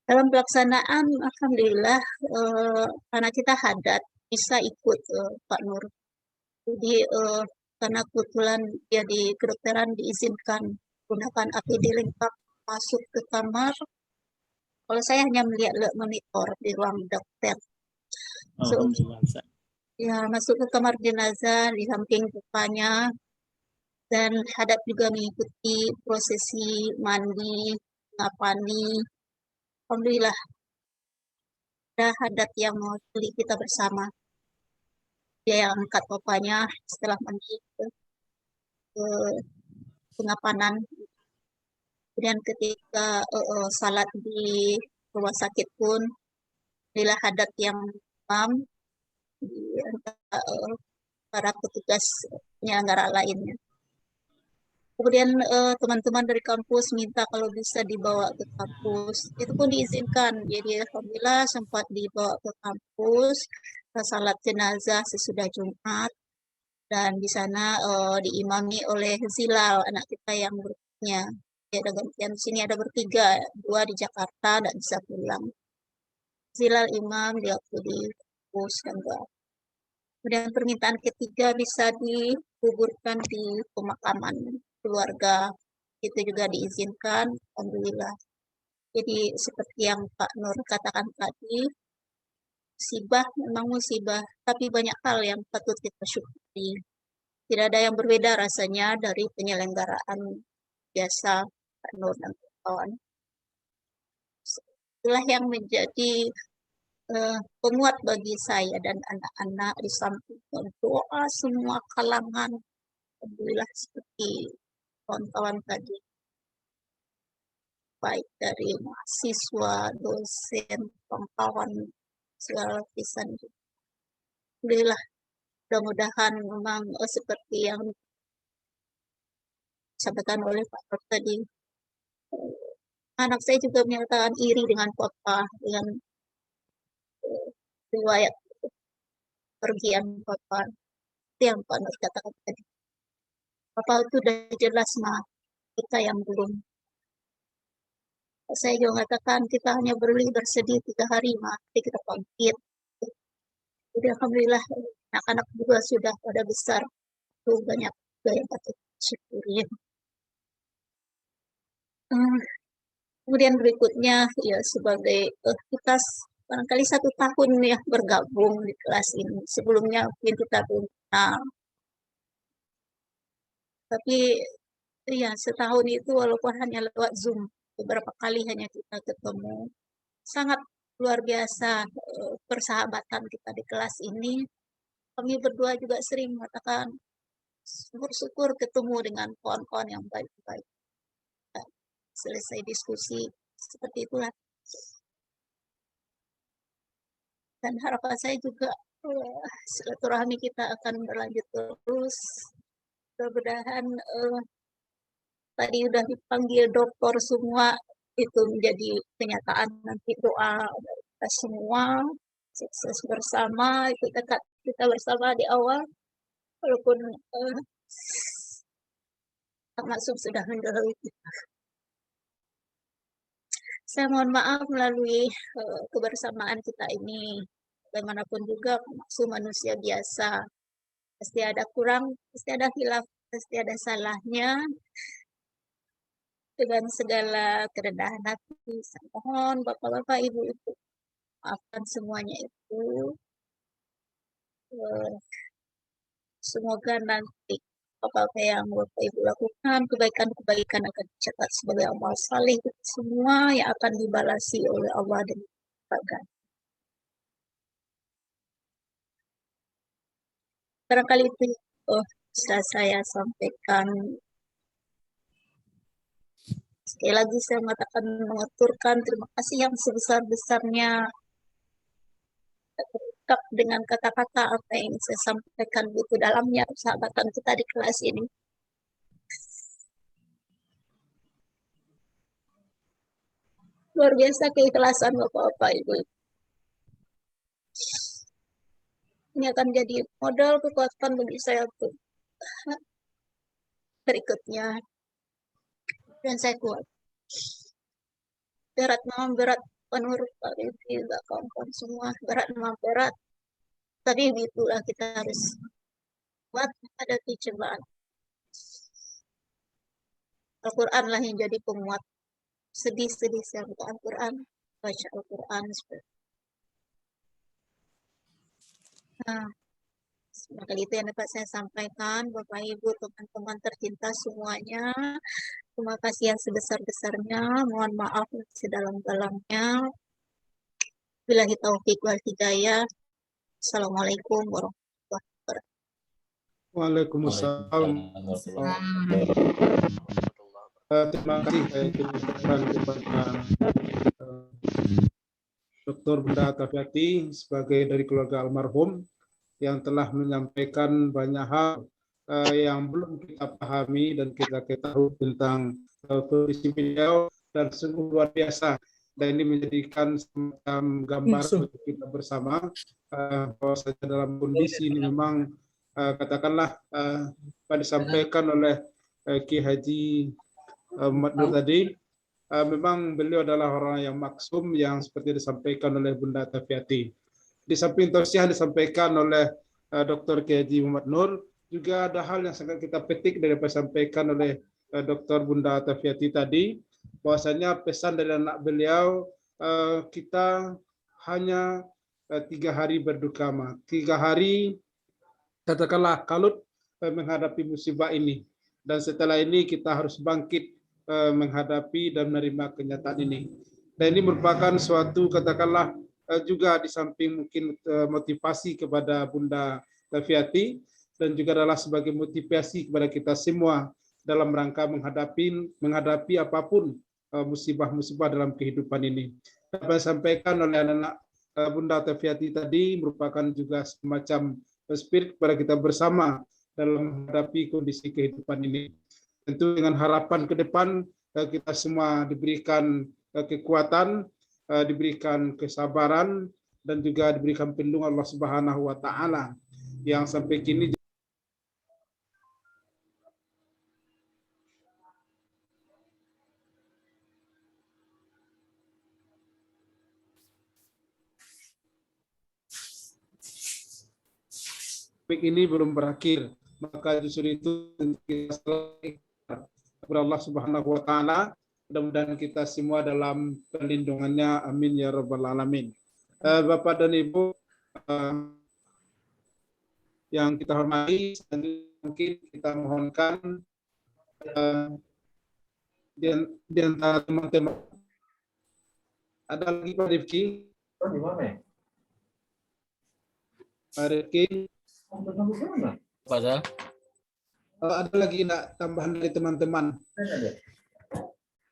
Dalam pelaksanaan, alhamdulillah karena kita hadat bisa ikut Pak Nur. Jadi karena kebetulan dia di kedokteran diizinkan gunakan APD lengkap masuk ke kamar. Kalau saya hanya melihat monitor di ruang dokter. Ya, masuk ke kamar jenazah di samping bapaknya, dan hadap juga mengikuti prosesi mandi, ngapani. Alhamdulillah ada hadat yang mewakili kita bersama. Dia yang angkat bapaknya setelah mandi ke pengapanan. Kemudian ketika salat di rumah sakit pun, inilah hadat yang imam di antara para petugas penyelenggara lainnya. Kemudian teman-teman dari kampus minta kalau bisa dibawa ke kampus, itu pun diizinkan. Jadi alhamdulillah sempat dibawa ke kampus, salat jenazah sesudah Jumat, dan di sana diimami oleh Zilal, anak kita yang berikutnya. Ada gantian, di sini ada bertiga, 2 di Jakarta dan bisa pulang. Zilal imam di waktu di kampus dan kemudian permintaan ketiga bisa dikuburkan di pemakaman keluarga, itu juga diizinkan, alhamdulillah. Jadi seperti yang Pak Nur katakan tadi, musibah memang musibah, tapi banyak hal yang patut kita syukuri. Tidak ada yang berbeda rasanya dari penyelenggaraan biasa Pak Nur dan kawan. Itulah yang menjadi penguat bagi saya dan anak-anak di samping doa semua kalangan. Alhamdulillah seperti kawan-kawan tadi, baik dari mahasiswa, dosen, kawan-kawan, segala lapisan. Alhamdulillah, mudah-mudahan memang seperti yang disampaikan oleh Pak Prof tadi. Anak saya juga menyatakan iri dengan papa, dengan riwayat pergian papa. Itu yang Pak Nur katakan tadi. Papa itu udah jelas mah, kita yang belum. Saya juga mengatakan kita hanya bersedih 3 hari mah, jadi kita bangkit. Jadi alhamdulillah anak-anak juga sudah pada besar, itu banyak juga yang patut syukuri. Kemudian berikutnya ya sebagai kita barangkali 1 tahun ya bergabung di kelas ini. Sebelumnya mungkin kita belum kenal. Tapi ya setahun itu walaupun hanya lewat Zoom, beberapa kali hanya kita ketemu. Sangat luar biasa persahabatan kita di kelas ini. Kami berdua juga sering mengatakan syukur-syukur ketemu dengan kawan-kawan yang baik-baik. Selesai diskusi seperti itulah. Dan harapan saya juga silaturahmi kita akan berlanjut terus. Mudah-mudahan tadi udah dipanggil dokter semua, itu menjadi kenyataan nanti doa dari kita semua, sukses bersama, itu dekat kita bersama di awal, walaupun Pak Maksum sudah mendahului kita. Saya mohon maaf melalui kebersamaan kita ini. Bagaimanapun juga Pak Maksum manusia biasa. Pasti ada kurang, pasti ada hilaf, pasti ada salahnya. Dengan segala kerendahan hati, saya mohon Bapak-Bapak, Ibu-Ibu, maafkan semuanya itu. Semoga nanti apa-apa yang Bapak Ibu lakukan, kebaikan-kebaikan akan dicatat sebagai amal saleh semua yang akan dibalasi oleh Allah dan bagan. Barangkali itu bisa saya sampaikan. Sekali lagi saya mengatakan, mengaturkan terima kasih yang sebesar-besarnya terungkap dengan kata-kata apa yang saya sampaikan itu dalamnya persahabatan kita di kelas ini. Luar biasa keikhlasan Bapak-Bapak Ibu. Ini akan jadi modal kekuatan bagi saya untuk berikutnya. Dan saya kuat. Berat memang berat, penurut Pak Bibi, kawan-kawan semua, berat memang berat. Tapi itulah kita harus kuat menghadapi cobaan. Al-Quran lah yang jadi penguat. Sedih-sedih saya buka Al-Quran, baca Al-Quran. Nah, kali itu yang dapat saya sampaikan, Bapak Ibu, teman-teman tercinta semuanya. Terima kasih yang sebesar-besarnya. Mohon maaf sedalam-dalamnya. Billahi taufiq wal hidayah. Assalamualaikum warahmatullahi wabarakatuh. Waalaikumsalam. Terima kasih saya ucapkan kepada Dr. Bunda Tafiati sebagai dari keluarga almarhum yang telah menyampaikan banyak hal yang belum kita pahami dan kita ketahui tentang kondisi beliau, dan sungguh luar biasa. Dan ini menjadikan semacam gambar untuk kita bersama bahwa dalam kondisi ini memang katakanlah apa disampaikan oleh Ki Haji Muhammad Nur tadi, memang beliau adalah orang yang maksum yang seperti disampaikan oleh Bunda Tafiati. Di samping tausiah disampaikan oleh Dr. Ki Haji Muhammad Nur, juga ada hal yang sangat kita petik dari apa yang disampaikan oleh Dr. Bunda Tafiati tadi, bahwasanya pesan dari anak beliau, kita hanya 3 hari berduka, 3 hari katakanlah kalut menghadapi musibah ini, dan setelah ini kita harus bangkit menghadapi dan menerima kenyataan ini. Dan ini merupakan suatu katakanlah juga di samping mungkin motivasi kepada Bunda Tafiati, dan juga adalah sebagai motivasi kepada kita semua dalam rangka menghadapi apapun musibah-musibah dalam kehidupan ini. Apa yang disampaikan oleh anak-anak Bunda Tafiati tadi merupakan juga semacam spirit kepada kita bersama dalam menghadapi kondisi kehidupan ini. Tentu dengan harapan ke depan kita semua diberikan kekuatan, diberikan kesabaran, dan juga diberikan perlindungan Allah Subhanahu wa taala yang sampai kini ini belum berakhir. Maka justru itu kita kepada Allah Subhanahu wa taala, mudah-mudahan kita semua dalam perlindungannya, amin ya rabbal alamin. Bapak dan Ibu yang kita hormati, mungkin kita mohonkan di antara teman-teman, ada lagi Pak Rifki? Pak Rifki? Pak Zal? Ada lagi enggak tambahan dari teman-teman?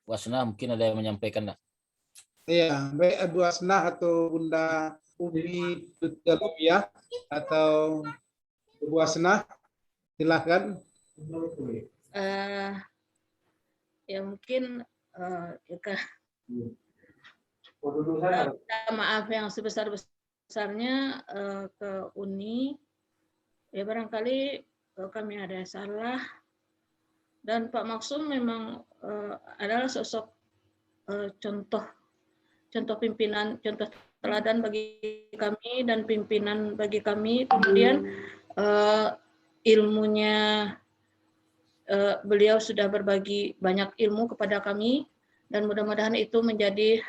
Wasna mungkin ada yang menyampaikan enggak? Iya, baik Abu Asnah atau Bunda Umi Lutfiah atau Abu Asnah, silahkan. ya mungkin minta maaf yang sebesar-besarnya ke Uni. Ya barangkali kami ada salah, dan Pak Maksum memang adalah sosok contoh pimpinan, contoh teladan bagi kami dan pimpinan bagi kami. Kemudian ilmunya, beliau sudah berbagi banyak ilmu kepada kami, dan mudah-mudahan itu menjadi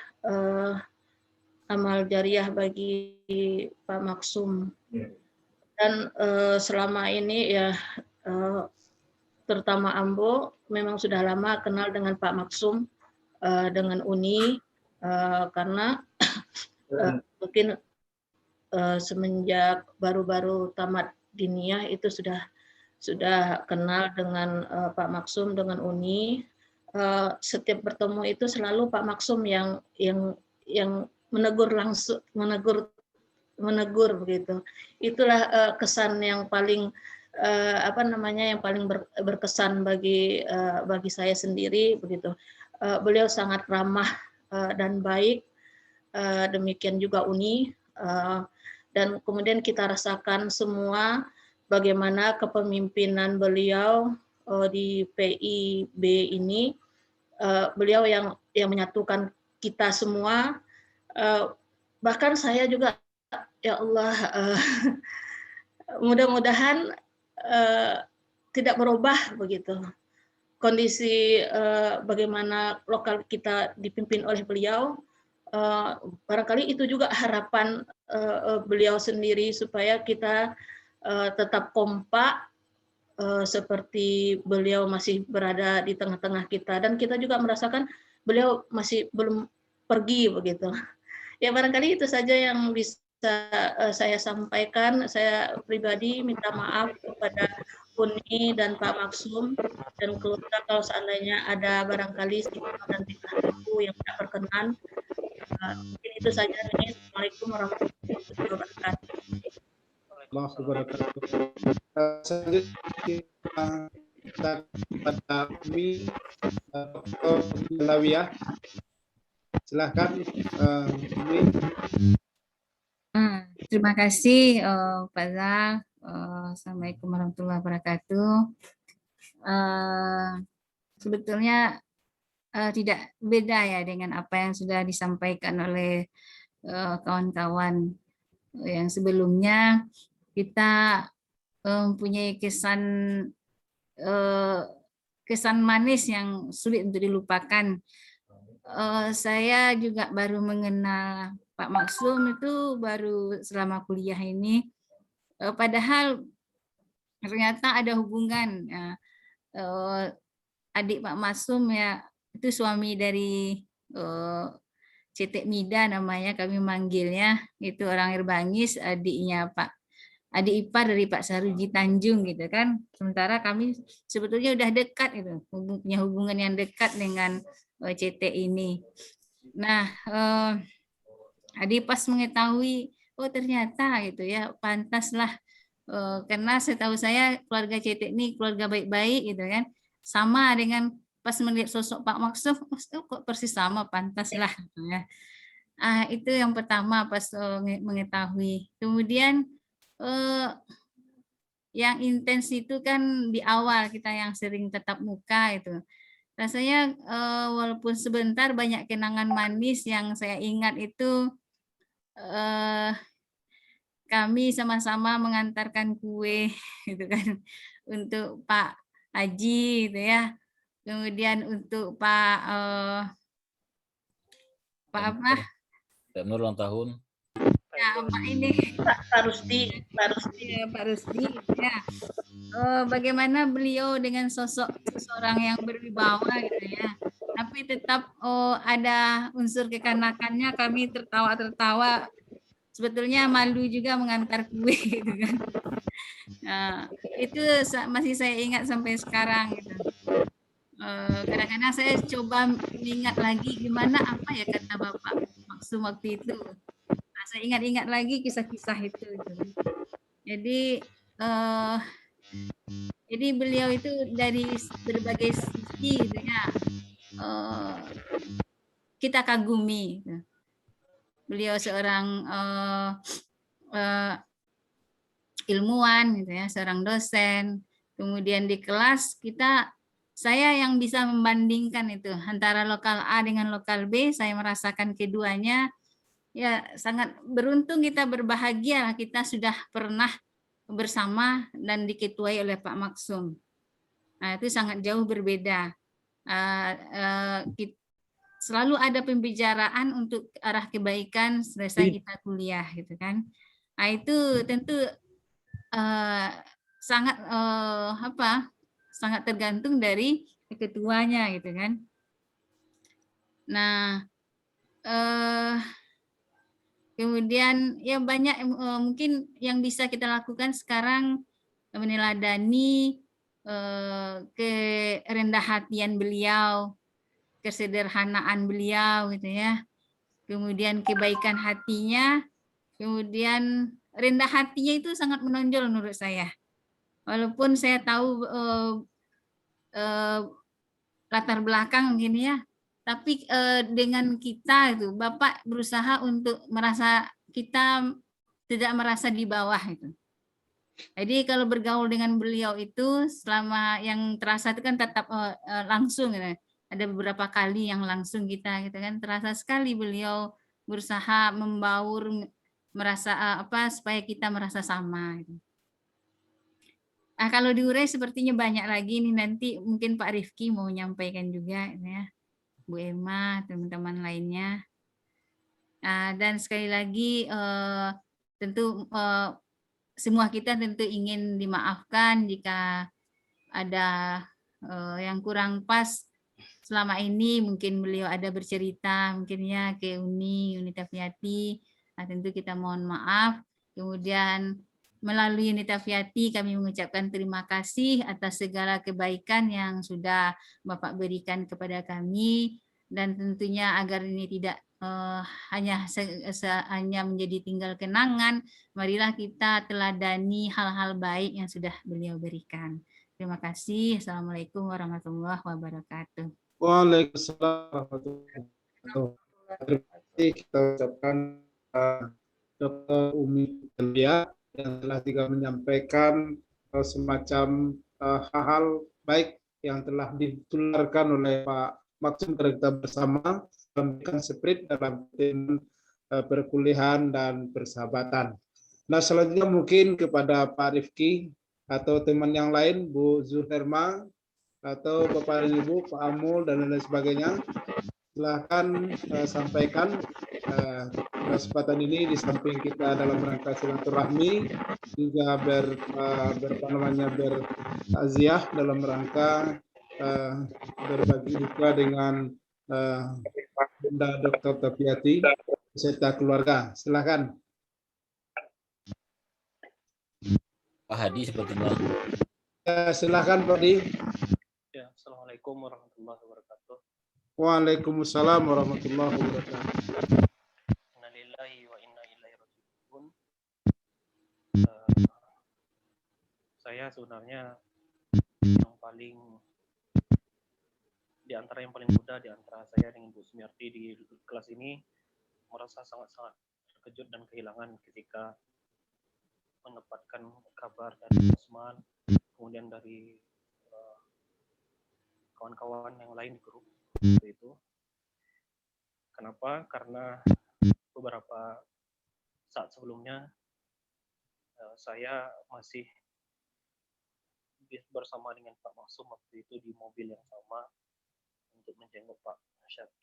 amal jariah bagi Pak Maksum. Dan selama ini ya terutama Ambo memang sudah lama kenal dengan Pak Maksum, dengan Uni, karena mungkin semenjak baru-baru tamat diniyah itu sudah kenal dengan Pak Maksum, dengan Uni. Setiap bertemu itu selalu Pak Maksum yang menegur langsung, menegur begitu. Itulah kesan yang paling yang paling berkesan bagi saya sendiri begitu. Beliau sangat ramah dan baik, demikian juga Uni, dan kemudian kita rasakan semua bagaimana kepemimpinan beliau di PIB ini. Beliau yang menyatukan kita semua, bahkan saya juga, ya Allah, mudah-mudahan tidak berubah begitu kondisi bagaimana lokal kita dipimpin oleh beliau. Barangkali itu juga harapan beliau sendiri, supaya kita tetap kompak seperti beliau masih berada di tengah-tengah kita, dan kita juga merasakan beliau masih belum pergi begitu. Ya barangkali itu saja yang bisa saya sampaikan. Saya pribadi minta maaf kepada Uni dan Pak Maksum dan keluarga kalau seandainya ada barangkali sikap dan tingkah laku yang tidak berkenan. Mungkin itu saja. Assalamualaikum warahmatullahi wabarakatuh. Selanjutnya kita pada Umi Lawiyah. Silakan Umi. Terima kasih Pak Zal. Assalamualaikum warahmatullahi wabarakatuh. Sebetulnya tidak beda ya dengan apa yang sudah disampaikan oleh kawan-kawan yang sebelumnya. Kita mempunyai kesan manis yang sulit untuk dilupakan. Saya juga baru mengenal Pak Maksum itu baru selama kuliah ini. Padahal ternyata ada hubungan. Adik Pak Maksum ya itu suami dari Cetek Mida namanya, kami manggilnya. Itu orang Irbangis, adik ipar dari Pak Saruji Tanjung gitu kan. Sementara kami sebetulnya udah dekat itu, punya hubungan yang dekat dengan Cetek ini. Nah, adik pas mengetahui, oh ternyata gitu ya, pantaslah, karena setahu saya keluarga Cetek ini keluarga baik-baik gitu kan, sama dengan pas melihat sosok Pak Maksum, oh, kok persis sama, pantaslah gitu ya. Itu yang pertama pas mengetahui. Kemudian yang intens itu kan di awal kita yang sering tatap muka itu. Rasanya walaupun sebentar banyak kenangan manis yang saya ingat itu. Kami sama-sama mengantarkan kue gitu kan untuk Pak Haji gitu ya. Kemudian untuk Pak Nur ulang tahun. Ya, Pak ini Pak Rusdi ya. Bagaimana beliau dengan sosok seseorang yang berwibawa gitu ya. Tapi tetap ada unsur kekanakannya, kami tertawa-tertawa. Sebetulnya malu juga mengantar kue gitu kan. Nah, itu masih saya ingat sampai sekarang gitu. Kadang-kadang saya coba mengingat lagi gimana apa ya kata Bapak Maksum waktu itu. Nah, saya ingat-ingat lagi kisah-kisah itu. Gitu. Jadi beliau itu dari berbagai sisi gitu ya. kita kagumi. Beliau seorang ilmuwan, gitu ya, seorang dosen. Kemudian di kelas saya yang bisa membandingkan itu antara lokal A dengan lokal B. Saya merasakan keduanya. Ya, sangat beruntung, kita berbahagia kita sudah pernah bersama dan diketuai oleh Pak Maksum. Nah, itu sangat jauh berbeda. Selalu ada pembicaraan untuk arah kebaikan selesai kita kuliah, gitu kan. Nah, itu tentu sangat sangat tergantung dari ketuanya, gitu kan. Nah, kemudian ya banyak mungkin yang bisa kita lakukan sekarang, meneladani kerendah hatian beliau, kesederhanaan beliau, gitu ya. Kemudian kebaikan hatinya, kemudian rendah hatinya itu sangat menonjol menurut saya. Walaupun saya tahu latar belakang mungkin ya, tapi dengan kita itu Bapak berusaha untuk kita tidak merasa di bawah itu. Jadi kalau bergaul dengan beliau itu selama yang terasa itu kan tetap langsung ya. Ada beberapa kali yang langsung kita gitu kan, terasa sekali beliau berusaha membaur, merasa supaya kita merasa sama gitu. Nah, kalau diurai sepertinya banyak lagi nih, nanti mungkin Pak Rifki mau nyampaikan juga ya, Bu Emma, teman-teman lainnya. Nah, dan sekali lagi tentu semua kita tentu ingin dimaafkan jika ada yang kurang pas selama ini. Mungkin beliau ada bercerita mungkin ya ke Unita Fiati. Nah, tentu kita mohon maaf. Kemudian melalui Unita Fiati kami mengucapkan terima kasih atas segala kebaikan yang sudah Bapak berikan kepada kami, dan tentunya agar ini tidak hanya menjadi tinggal kenangan, marilah kita teladani hal-hal baik yang sudah beliau berikan. Terima kasih. Assalamualaikum warahmatullahi wabarakatuh. Waalaikumsalam warahmatullahi wabarakatuh. Terima kasih kita ucapkan Dr. Umi Telia yang telah juga menyampaikan semacam hal-hal baik yang telah ditularkan oleh Pak Maksum kepada kita bersama, memberikan spirit dalam tim perkuliahan dan persahabatan. Nah, selanjutnya mungkin kepada Pak Rifki atau teman yang lain, Bu Zuherma, atau Bapak dan Ibu, Pak Amul, dan lain sebagainya. Silahkan sampaikan kesempatan ini di samping kita dalam rangka silaturahmi, juga bertakziah dalam rangka berbagi duka dengan Bunda Dr. Tafiati beserta keluarga. Silahkan. Pak Hadi sepertinya. Silahkan Pak Di. Ya, Assalamualaikum warahmatullahi wabarakatuh. Waalaikumsalam warahmatullahi wabarakatuh. Innalillahi wa inna ilaihi raji'un. Saya sebenarnya yang paling di antara yang paling muda di antara saya dengan Bu Sumiarti di kelas ini merasa sangat-sangat terkejut dan kehilangan ketika mendapatkan kabar dari Usman, kemudian dari kawan-kawan yang lain di grup itu. Kenapa? Karena beberapa saat sebelumnya saya masih bersama dengan Pak Maksum waktu itu di mobil yang sama untuk menjenguk Pak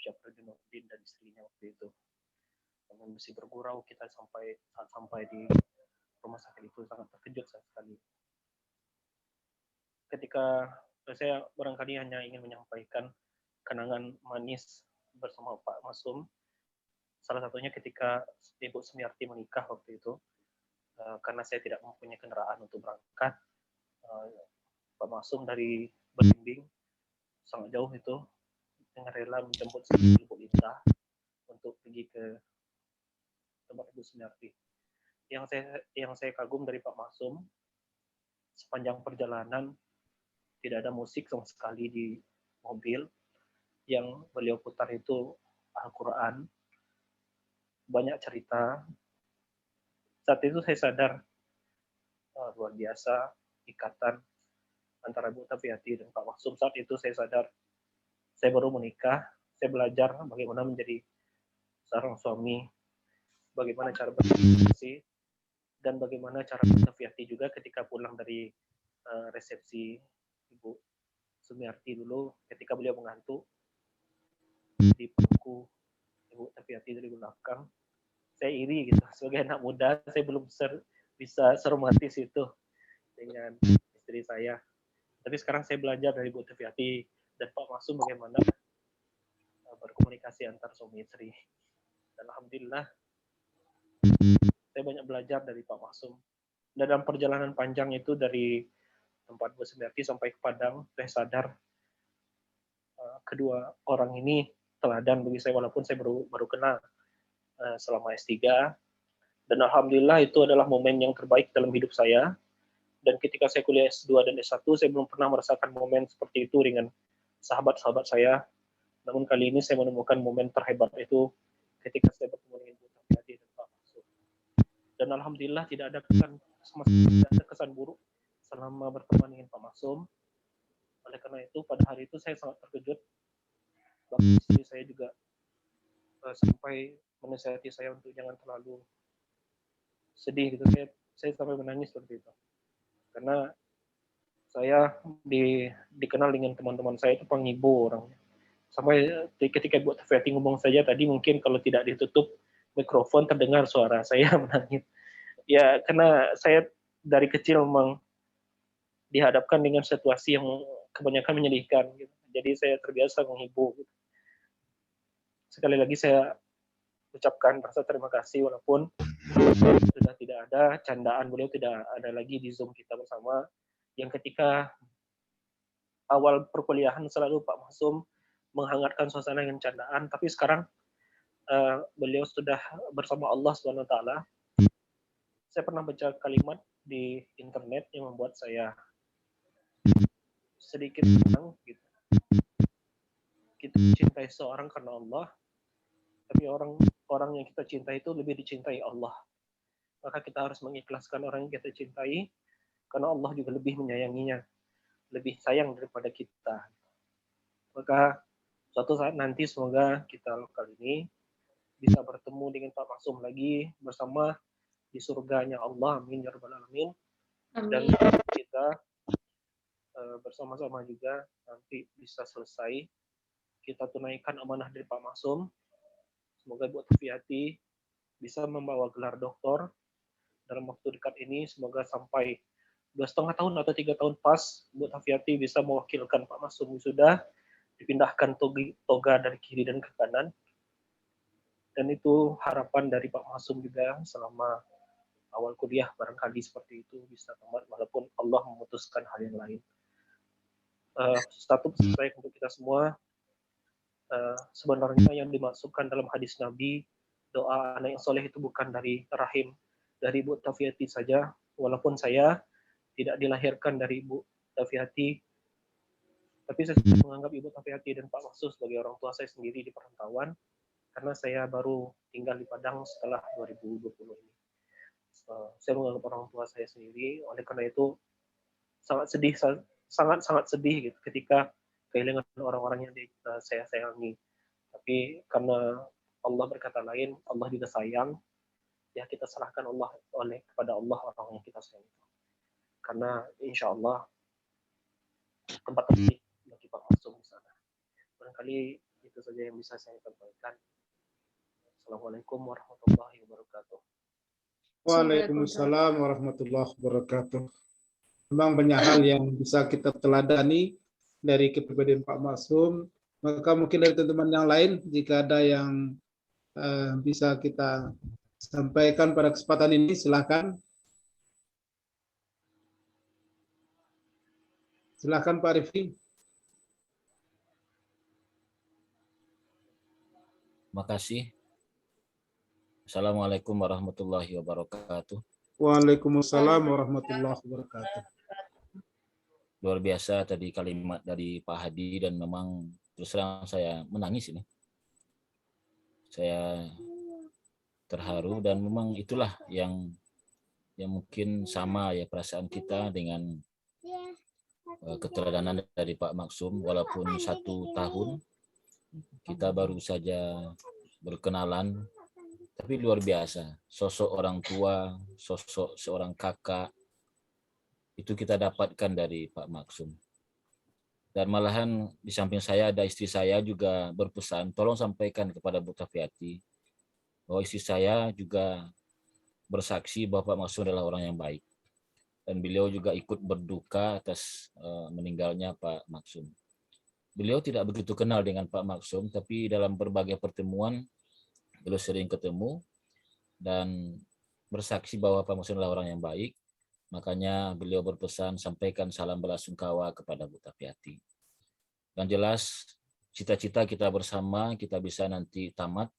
Syafruddin dan istrinya waktu itu. Dan masih bergurau kita sampai di rumah sakit itu, sangat terkejut saya sekali. Ketika saya barangkali hanya ingin menyampaikan kenangan manis bersama Pak Maksum, salah satunya ketika Ibu Sumiarti menikah waktu itu, karena saya tidak mempunyai kendaraan untuk berangkat, Pak Maksum dari Belimbing sangat jauh itu dengan rela menjemput Ibu Lita untuk pergi ke tempat Ibu Sumiarti. Yang saya kagum dari Pak Maksum, sepanjang perjalanan tidak ada musik sama sekali di mobil, yang beliau putar itu Al-Quran, banyak cerita. Saat itu saya sadar luar biasa ikatan antara Bu Tafiati dan Pak Maksum. Saat itu saya sadar saya baru menikah, saya belajar bagaimana menjadi seorang suami, bagaimana cara berkomunikasi, dan bagaimana cara Bu Tafiati juga ketika pulang dari resepsi Ibu Sumiarti dulu, ketika beliau mengantuk di pangku Ibu Tafiati dari belakang. Saya iri gitu, sebagai anak muda saya belum bisa seromantis itu dengan istri saya. Tapi sekarang saya belajar dari Bu Tafiati dan Pak Maksum bagaimana berkomunikasi antar suami istri. Dan alhamdulillah saya banyak belajar dari Pak Maksum. Dan dalam perjalanan panjang itu dari tempat Bu Sumiarti sampai ke Padang, saya sadar kedua orang ini teladan bagi saya, walaupun saya baru kenal selama S3. Dan alhamdulillah itu adalah momen yang terbaik dalam hidup saya. Dan ketika saya kuliah S2 dan S1, saya belum pernah merasakan momen seperti itu dengan sahabat-sahabat saya. Namun kali ini saya menemukan momen terhebat itu ketika saya bertemu dengan Bu Tafiati dan Pak Maksum. Dan alhamdulillah tidak ada kesan buruk selama berteman dengan Pak Maksum. Oleh karena itu pada hari itu saya sangat terkejut. Bahkan istri saya juga sampai menasihati saya untuk jangan terlalu sedih gitu. Saya sampai menangis seperti itu. Karena saya dikenal dengan teman-teman saya itu penghibur orangnya. Sampai ketika Bu Tafiati ngomong saja tadi, mungkin kalau tidak ditutup mikrofon terdengar suara saya menangis. Ya karena saya dari kecil memang dihadapkan dengan situasi yang kebanyakan menyedihkan gitu. Jadi saya terbiasa menghibur gitu. Sekali lagi saya ucapkan rasa terima kasih, walaupun sudah tidak ada candaan, beliau tidak ada lagi di Zoom kita bersama, yang ketika awal perkuliahan selalu Pak Maksum menghangatkan suasana dengan candaan, tapi sekarang beliau sudah bersama Allah SWT. Saya pernah baca kalimat di internet yang membuat saya sedikit senang gitu. Kita mencintai seorang karena Allah, tapi orang yang kita cintai itu lebih dicintai Allah. Maka kita harus mengikhlaskan orang yang kita cintai, karena Allah juga lebih menyayanginya, lebih sayang daripada kita. Maka suatu saat nanti semoga kita kali ini bisa bertemu dengan Pak Maksum lagi bersama di surganya Allah, amin ya rabbal alamin. Dan kita bersama-sama juga nanti bisa selesai kita tunaikan amanah dari Pak Maksum. Semoga Bu Tafiati bisa membawa gelar doktor dalam waktu dekat ini. Semoga sampai 2,5 tahun atau 3 tahun pas Bu Tafiati bisa mewakilkan Pak Maksum sudah dipindahkan toga dari kiri dan ke kanan. Dan itu harapan dari Pak Maksum juga selama awal kuliah, barangkali seperti itu bisa tamat walaupun Allah memutuskan hal yang lain. Status baik untuk kita semua. Sebenarnya yang dimasukkan dalam hadis Nabi, doa anak yang soleh itu bukan dari rahim dari Bu Tafiati saja, walaupun saya tidak dilahirkan dari Ibu Tafiati, tapi saya menganggap Ibu Tafiati dan Pak Maksum sebagai orang tua saya sendiri di perantauan, karena saya baru tinggal di Padang setelah 2020 ini. Saya menganggap orang tua saya sendiri, oleh karena itu sangat sedih gitu ketika kehilangan orang-orang yang saya sayangi. Tapi karena Allah berkata lain, Allah juga sayang, ya kita serahkan kepada Allah orang yang kita sayang. Karena insya Allah tempat terbaik bagi Pak Maksum di sana. Barangkali itu saja yang bisa saya sampaikan. Assalamualaikum warahmatullahi wabarakatuh. Waalaikumsalam warahmatullahi wabarakatuh. Memang banyak hal yang bisa kita teladani dari kepribadian Pak Maksum. Maka mungkin dari teman-teman yang lain, jika ada yang bisa kita sampaikan pada kesempatan ini, silakan. Silakan Pak Rifki. Makasih. Assalamualaikum warahmatullahi wabarakatuh. Waalaikumsalam warahmatullahi wabarakatuh. Luar biasa tadi kalimat dari Pak Hadi, dan memang terus terang saya menangis ini. Saya terharu dan memang itulah yang mungkin sama ya perasaan kita dengan keteladanan dari Pak Maksum. Walaupun 1 tahun kita baru saja berkenalan, tapi luar biasa sosok orang tua, sosok seorang kakak itu kita dapatkan dari Pak Maksum. Dan malahan di samping saya ada istri saya juga berpesan, tolong sampaikan kepada Bu Tafiati bahwa istri saya juga bersaksi bahwa Pak Maksum adalah orang yang baik. Dan beliau juga ikut berduka atas meninggalnya Pak Maksum. Beliau tidak begitu kenal dengan Pak Maksum, tapi dalam berbagai pertemuan beliau sering ketemu dan bersaksi bahwa Pak Maksum adalah orang yang baik. Makanya beliau berpesan, sampaikan salam belasungkawa kepada Bu Tafiati. Dan jelas cita-cita kita bersama, kita bisa nanti tamat,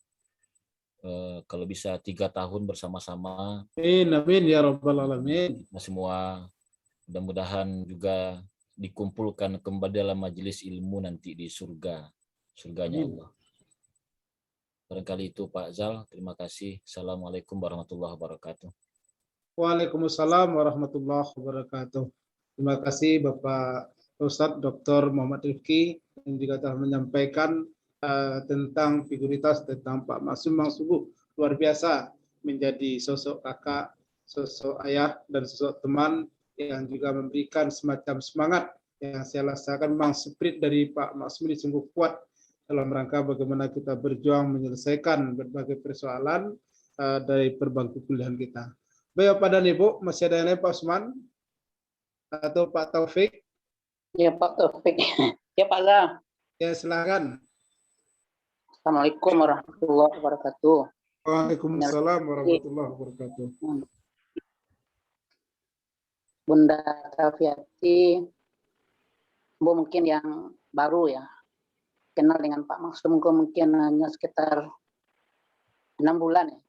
kalau bisa 3 tahun bersama-sama. Amin ya rabbal alamin. Semua mudah-mudahan juga dikumpulkan kembali dalam majelis ilmu nanti di surganya Allah. Barangkali itu Pak Zal, terima kasih. Assalamualaikum warahmatullahi wabarakatuh. Waalaikumsalam warahmatullahi wabarakatuh. Terima kasih Bapak Ustadz Dr. Muhammad Rifki yang juga telah menyampaikan tentang figuritas tentang Pak Maksum yang sungguh luar biasa, menjadi sosok kakak, sosok ayah, dan sosok teman yang juga memberikan semacam semangat yang saya rasakan memang spirit dari Pak Maksum ini sungguh kuat dalam rangka bagaimana kita berjuang menyelesaikan berbagai persoalan dari perbangku pilihan kita. Baik Bapak dan Ibu, masih ada yang lain Pak Usman atau Pak Taufik? Ya Pak Taufik. Ya Pak Zal. Ya silakan. Assalamualaikum warahmatullahi wabarakatuh. Waalaikumsalam warahmatullahi wabarakatuh. Bunda Tafiati, Bu mungkin yang baru ya, kenal dengan Pak Maksum mungkin hanya sekitar 6 bulan ya.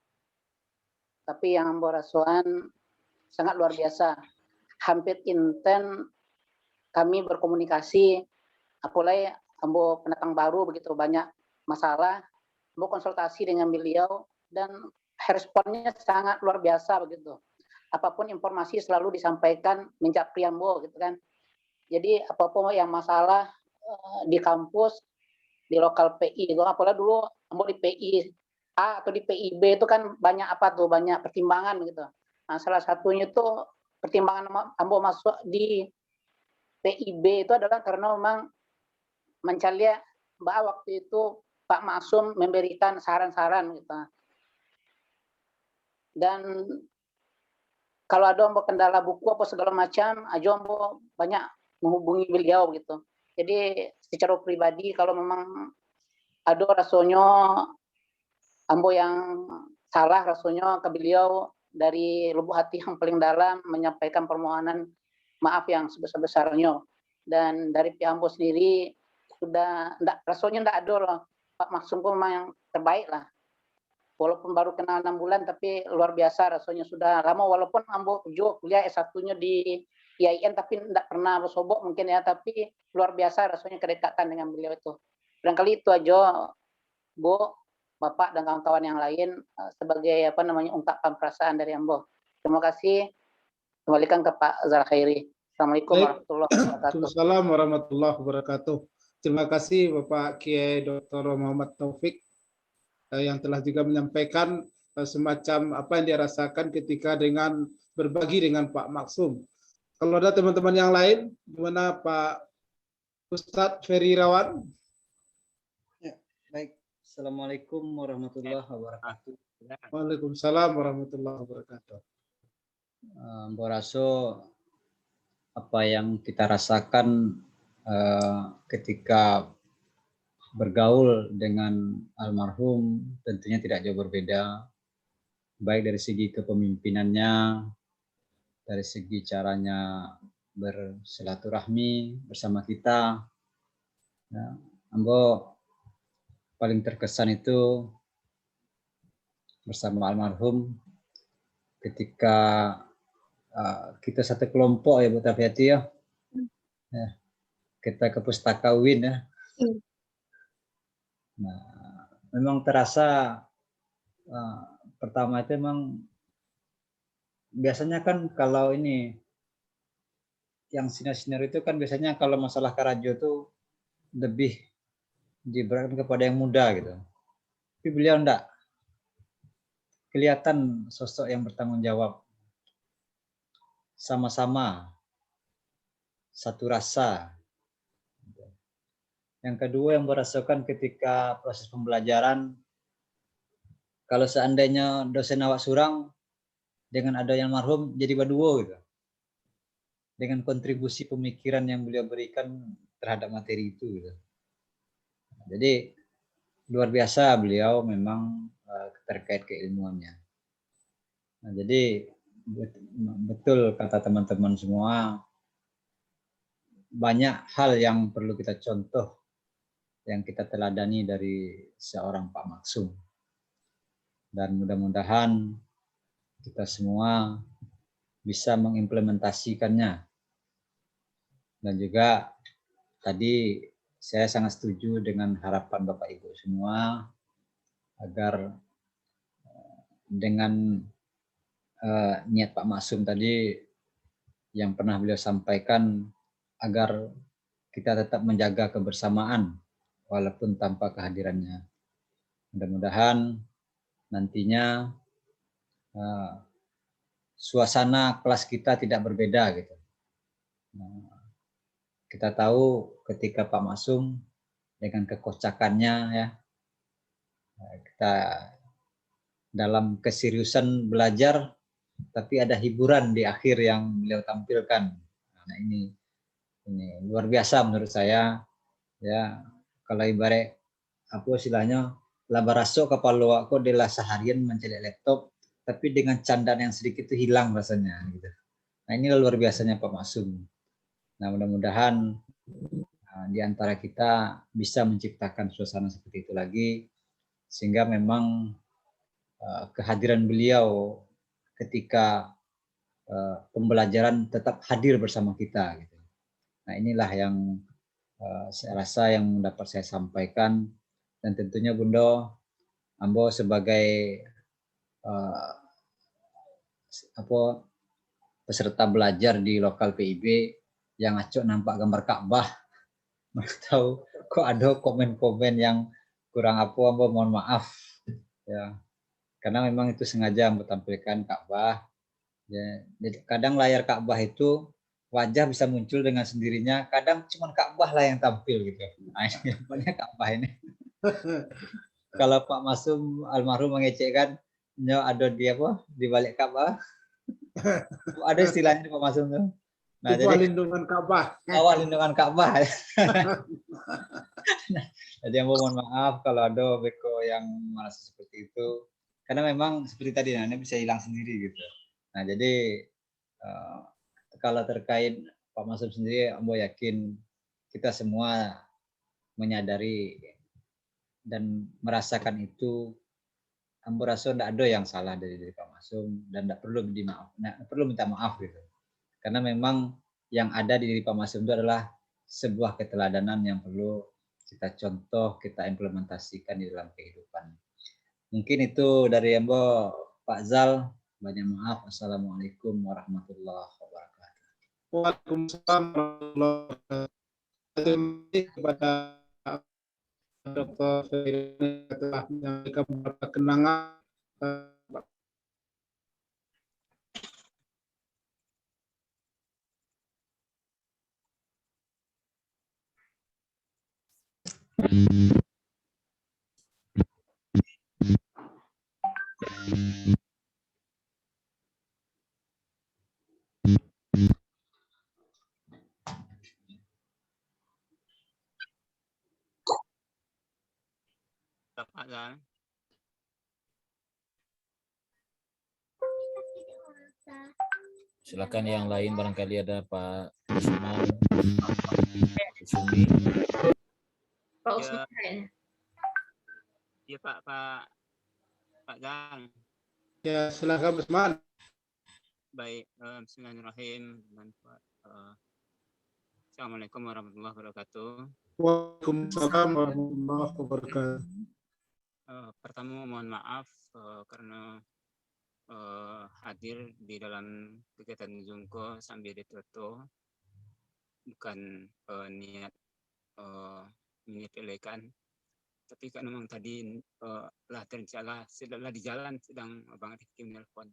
Tapi yang Ambo rasakan sangat luar biasa. Hampir intens kami berkomunikasi, apalagi Ambo pendatang baru begitu banyak masalah, Ambo konsultasi dengan beliau dan responnya sangat luar biasa begitu. Apapun informasi selalu disampaikan menjapri Ambo gitu kan. Jadi apapun yang masalah di kampus, di lokal PI, apalagi dulu Ambo di PI A atau di PIB itu kan banyak banyak pertimbangan gitu. Nah, salah satunya itu pertimbangan Ambo masuk di PIB itu adalah karena memang mencari bahwa waktu itu Pak Maksum memberikan saran-saran gitu. Dan kalau ada Ambo kendala buku apa segala macam, aja Ambo banyak menghubungi beliau gitu. Jadi secara pribadi kalau memang ada rasanya Ambo yang salah rasanya ke beliau dari lubuk hati yang paling dalam menyampaikan permohonan maaf yang sebesar-besarnya. Dan dari pihak Ambo sendiri sudah rasanya enggak ada loh. Pak Maksum pun memang yang terbaik lah. Walaupun baru kenal 6 bulan tapi luar biasa rasanya sudah lama, walaupun Ambo juga kuliah S1-nya di IAIN tapi enggak pernah bersobok mungkin ya, tapi luar biasa rasanya kedekatan dengan beliau itu. Barangkali itu aja Bu, Bapak dan kawan-kawan yang lain sebagai ungkapan perasaan dari Ambo. Terima kasih. Kembalikan ke Pak Zal Khairi. Assalamualaikum warahmatullahi wabarakatuh. Waalaikumsalam warahmatullahi wabarakatuh. Terima kasih Bapak Kiai Dr. Muhammad Taufik yang telah juga menyampaikan semacam apa yang dia rasakan ketika dengan berbagi dengan Pak Maksum. Kalau ada teman-teman yang lain, gimana Pak Ustadz Ferry Irawan? Ya, baik. Assalamualaikum warahmatullahi wabarakatuh. Waalaikumsalam warahmatullahi wabarakatuh. Mbak Raso, apa yang kita rasakan ketika bergaul dengan almarhum tentunya tidak jauh berbeda, baik dari segi kepemimpinannya, dari segi caranya bersilaturahmi bersama kita. Ya, Ambo paling terkesan itu bersama almarhum ketika kita satu kelompok ya Bu Tafiati ya. Kita ke Pustaka UIN ya. Nah, memang terasa pertama itu memang biasanya kan kalau ini yang senior-senior itu kan biasanya kalau masalah karajo itu lebih diberatkan kepada yang muda gitu. Tapi beliau enggak, kelihatan sosok yang bertanggung jawab, sama-sama satu rasa. Yang kedua yang merasakan ketika proses pembelajaran, kalau seandainya dosen awak surang dengan adanya almarhum jadi baduo gitu. Dengan kontribusi pemikiran yang beliau berikan terhadap materi itu gitu. Jadi luar biasa beliau memang terkait keilmuannya. Nah, jadi betul kata teman-teman semua, banyak hal yang perlu kita contoh, yang kita teladani dari seorang Pak Maksum. Dan mudah-mudahan kita semua bisa mengimplementasikannya. Dan juga tadi saya sangat setuju dengan harapan Bapak Ibu semua agar dengan niat Pak Maksum tadi yang pernah beliau sampaikan, agar kita tetap menjaga kebersamaan walaupun tanpa kehadirannya. Mudah-mudahan nantinya suasana kelas kita tidak berbeda gitu. Kita tahu ketika Pak Maksum dengan kekocakannya ya, kita dalam keseriusan belajar tapi ada hiburan di akhir yang beliau tampilkan. Nah, ini luar biasa menurut saya ya. Kalau ibarat apa istilahnya labaraso kapalo aku adalah seharian mencari laptop tapi dengan candaan yang sedikit itu hilang rasanya gitu. Nah, ini luar biasanya Pak Maksum. Nah, mudah-mudahan di antara kita bisa menciptakan suasana seperti itu lagi, sehingga memang kehadiran beliau ketika pembelajaran tetap hadir bersama kita gitu. Nah, inilah yang saya rasa yang dapat saya sampaikan, dan tentunya Bunda Ambo sebagai peserta belajar di lokal PIB yang acok nampak gambar Ka'bah, tahu kok ada komen-komen yang kurang Ambo mohon maaf ya, karena memang itu sengaja tampilkan Ka'bah ya. Jadi kadang layar Ka'bah itu wajah bisa muncul dengan sendirinya, kadang cuma Ka'bah lah yang tampil gitu. Nah, ini banyak Ka'bah ini. Kalau Pak Maksum almarhum mengecekkan, ada di apa di balik Ka'bah. Ada istilahnya Pak Maksum tuh. Nah, jadi lindungan Ka'bah. Awal lindungan Ka'bah. Jadi mohon maaf kalau ada beko yang merasa seperti itu. Karena memang seperti tadi, nah, ini bisa hilang sendiri gitu. Nah, jadi kalau terkait Pak Maksum sendiri, Ambo yakin kita semua menyadari dan merasakan itu. Ambo rasa tidak ada yang salah dari Pak Maksum dan tidak perlu minta maaf gitu. Karena memang yang ada di diri Pak Maksum itu adalah sebuah keteladanan yang perlu kita contoh, kita implementasikan di dalam kehidupan. Mungkin itu dari Ambo, Pak Zal. Banyak maaf. Assalamualaikum warahmatullahi wabarakatuh. Waalaikumsalam warahmatullahi wabarakatuh. Kepada Dr. Ferry telah menyampaikan beberapa kenangan Silakan yang lain, barangkali ada Pak Usman, Pak Sumi. Pak Usman. Ya Pak Gang. Ya, silakan Usman. Baik, bismillahirrahmanirrahim. Assalamualaikum warahmatullahi wabarakatuh. Waalaikumsalam warahmatullahi wabarakatuh. Pertama mohon maaf karena hadir di dalam kegiatan Zoom-ko sambil ditutup, bukan niat menyepelekan, tapi kan memang tadi lah tercela sedang di jalan sedang Bang Rifki menelpon.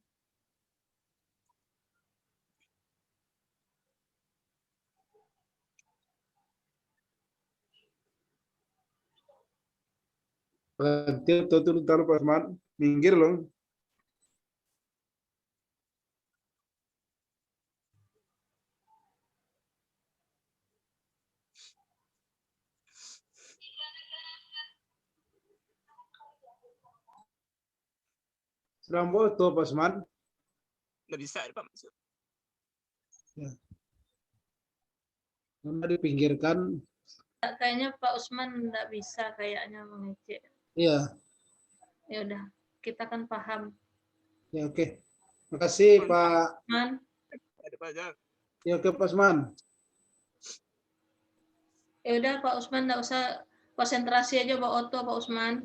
Berhenti tutup Pak Usman, minggir loh. Sedang foto Pak Usman. Nggak bisa Pak Masud. Ya. Karena dipinggirkan. Kayaknya Pak Usman nggak bisa kayaknya mengecek. Iya. Ya udah, kita kan paham. Ya oke. Makasih Pak. Man. Ada Pak Zak. Ya oke Pak Usman. Ya udah Pak Usman nggak usah konsentrasi aja Pak Oto Pak Usman.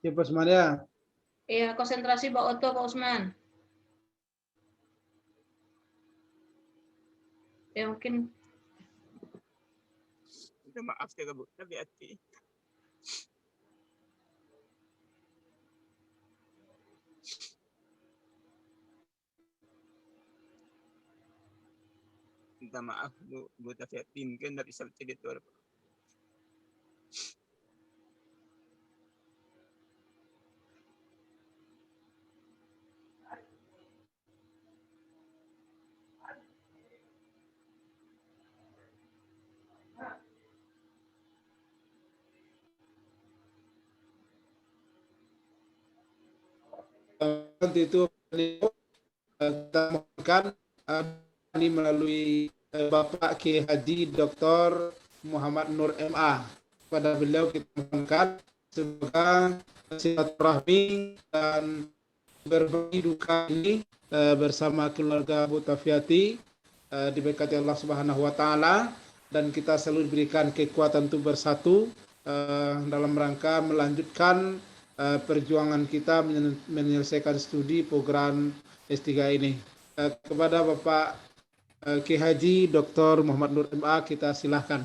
Ya Pak Usman ya. Iya konsentrasi Pak Oto Pak Usman. Ya mungkin. Maaf ya Bu, tapi hati. Minta maaf Bu Tafiati, mungkin nggak bisa cerita itu. Nanti itu kita mohonkan ini melalui Bapak Kiai Haji Dr. Muhammad Nur MA. Pada beliau kita mohonkan semoga silaturahmi dan berbagi duka ini bersama keluarga Bu Tafiati diberkati Allah Subhanahu wa taala, dan kita selalu diberikan kekuatan untuk bersatu dalam rangka melanjutkan perjuangan kita menyelesaikan studi program S3 ini. Kepada Bapak Kiai Haji Dr. Muhammad Nur MA, kita silahkan.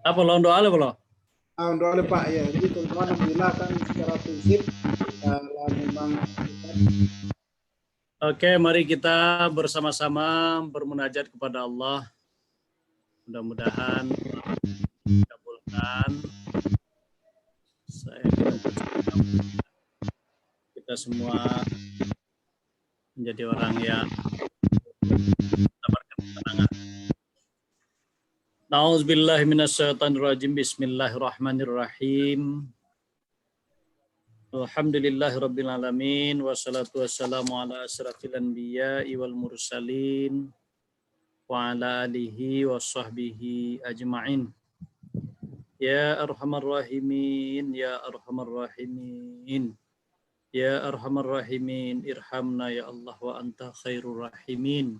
Apa lo doa lo belum? Doa Pak ya. Jadi teman-teman alhamdulillah kan secara prinsip memang. Oke, mari kita bersama-sama bermunajat kepada Allah. Mudah-mudahan dikabulkan. Saya kita semua menjadi orang yang mendapatkan ketenangan. Na'udzubillahi minasyaitonirrajim. Bismillahirrahmanirrahim. Alhamdulillahirabbil alamin wassalatu wassalamu ala asyrafil anbiya'i wal mursalin wa ala alihi washabbihi ajma'in. Ya arhamar rahimin, ya arhamar rahimin, ya arhamar rahimin, irhamna ya Allah wa anta khairur rahimin,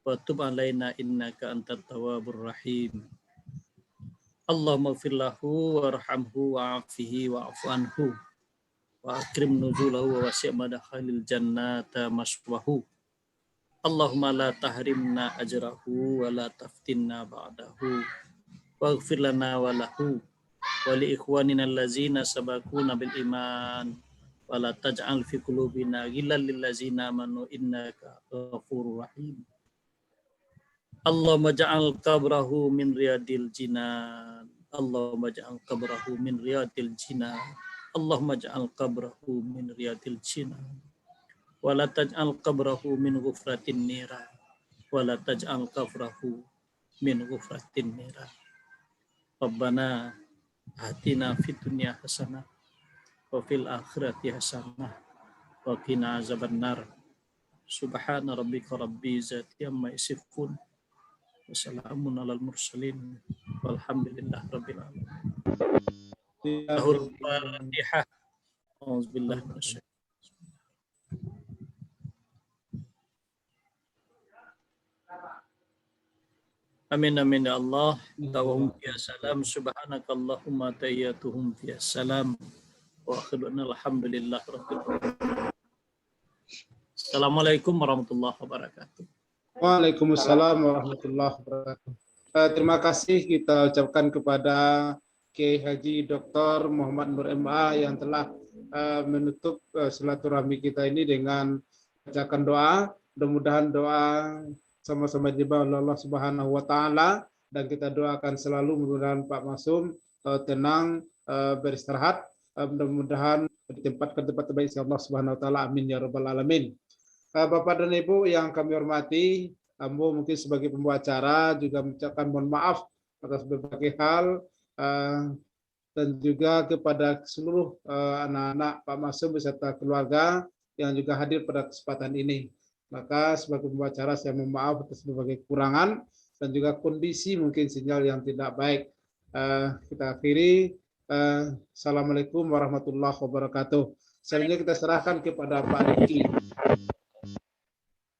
wa tub alaina innaka antat tawwabur rahim. Allahumma ighfir lahu warhamhu wa'afihi wa'fu anhu wa akrim nuzulahu wa wasi' madakhalil jannata maswahu. Allahumma la tahrimna ajrahu wa la taftinna ba'dahu waghfir lana wa lahu wa li ikhwanina allazina sabaquna bil iman wa la taj'al fi qulubina ghillan lil ladzina amanu innaka ghafurur rahim. Allahumma ja'al qabrahu min riyadil jinan. Allahumma ja'al qabrahu min riyadil jinan. Allahumma ja'al qabrahu min riyadil jinan. Wa la taj'al qabrahu min ghufratin nira. Wa la taj'al qabrahu min ghufratin nira. Rabbana atina fid dunya hasanah wa fil akhirati hasanah wa qina azabannar. Subhana rabbika rabbil izzati amma yasifun. Wassalamun alal mursalin walhamdulillah rabbil alamin. Al-Fatihah. Auzubillah minasyaitonir Amin amin ya Allah. Tawahum ya salam. Subhanakallahumma tayyatuhum ya salam. Wa akhiruna alhamdulillah rabbil alamin. Assalamualaikum warahmatullahi wabarakatuh. Waalaikumsalam warahmatullahi wabarakatuh. Terima kasih kita ucapkan kepada Kiai Haji Dr. Muhammad Nur MA yang telah menutup silaturahmi kita ini dengan bacakan doa. Mudah-mudahan doa sama-sama dijabah oleh Allah Subhanahu wa taala, dan kita doakan selalu mudah-mudahan Pak Masum tenang, beristirahat, mudah-mudahan ditempatkan tempat terbaik Allah Subhanahu wa taala. Amin ya rabbal alamin. Bapak dan Ibu yang kami hormati, Ambo mungkin sebagai pembawa acara juga mengucapkan mohon maaf atas berbagai hal, dan juga kepada seluruh anak-anak Pak Masum beserta keluarga yang juga hadir pada kesempatan ini. Maka sebagai pembawa acara saya mohon maaf atas berbagai kekurangan dan juga kondisi mungkin sinyal yang tidak baik. Kita akhiri. Assalamualaikum warahmatullahi wabarakatuh. Selanjutnya kita serahkan kepada Pak Diki.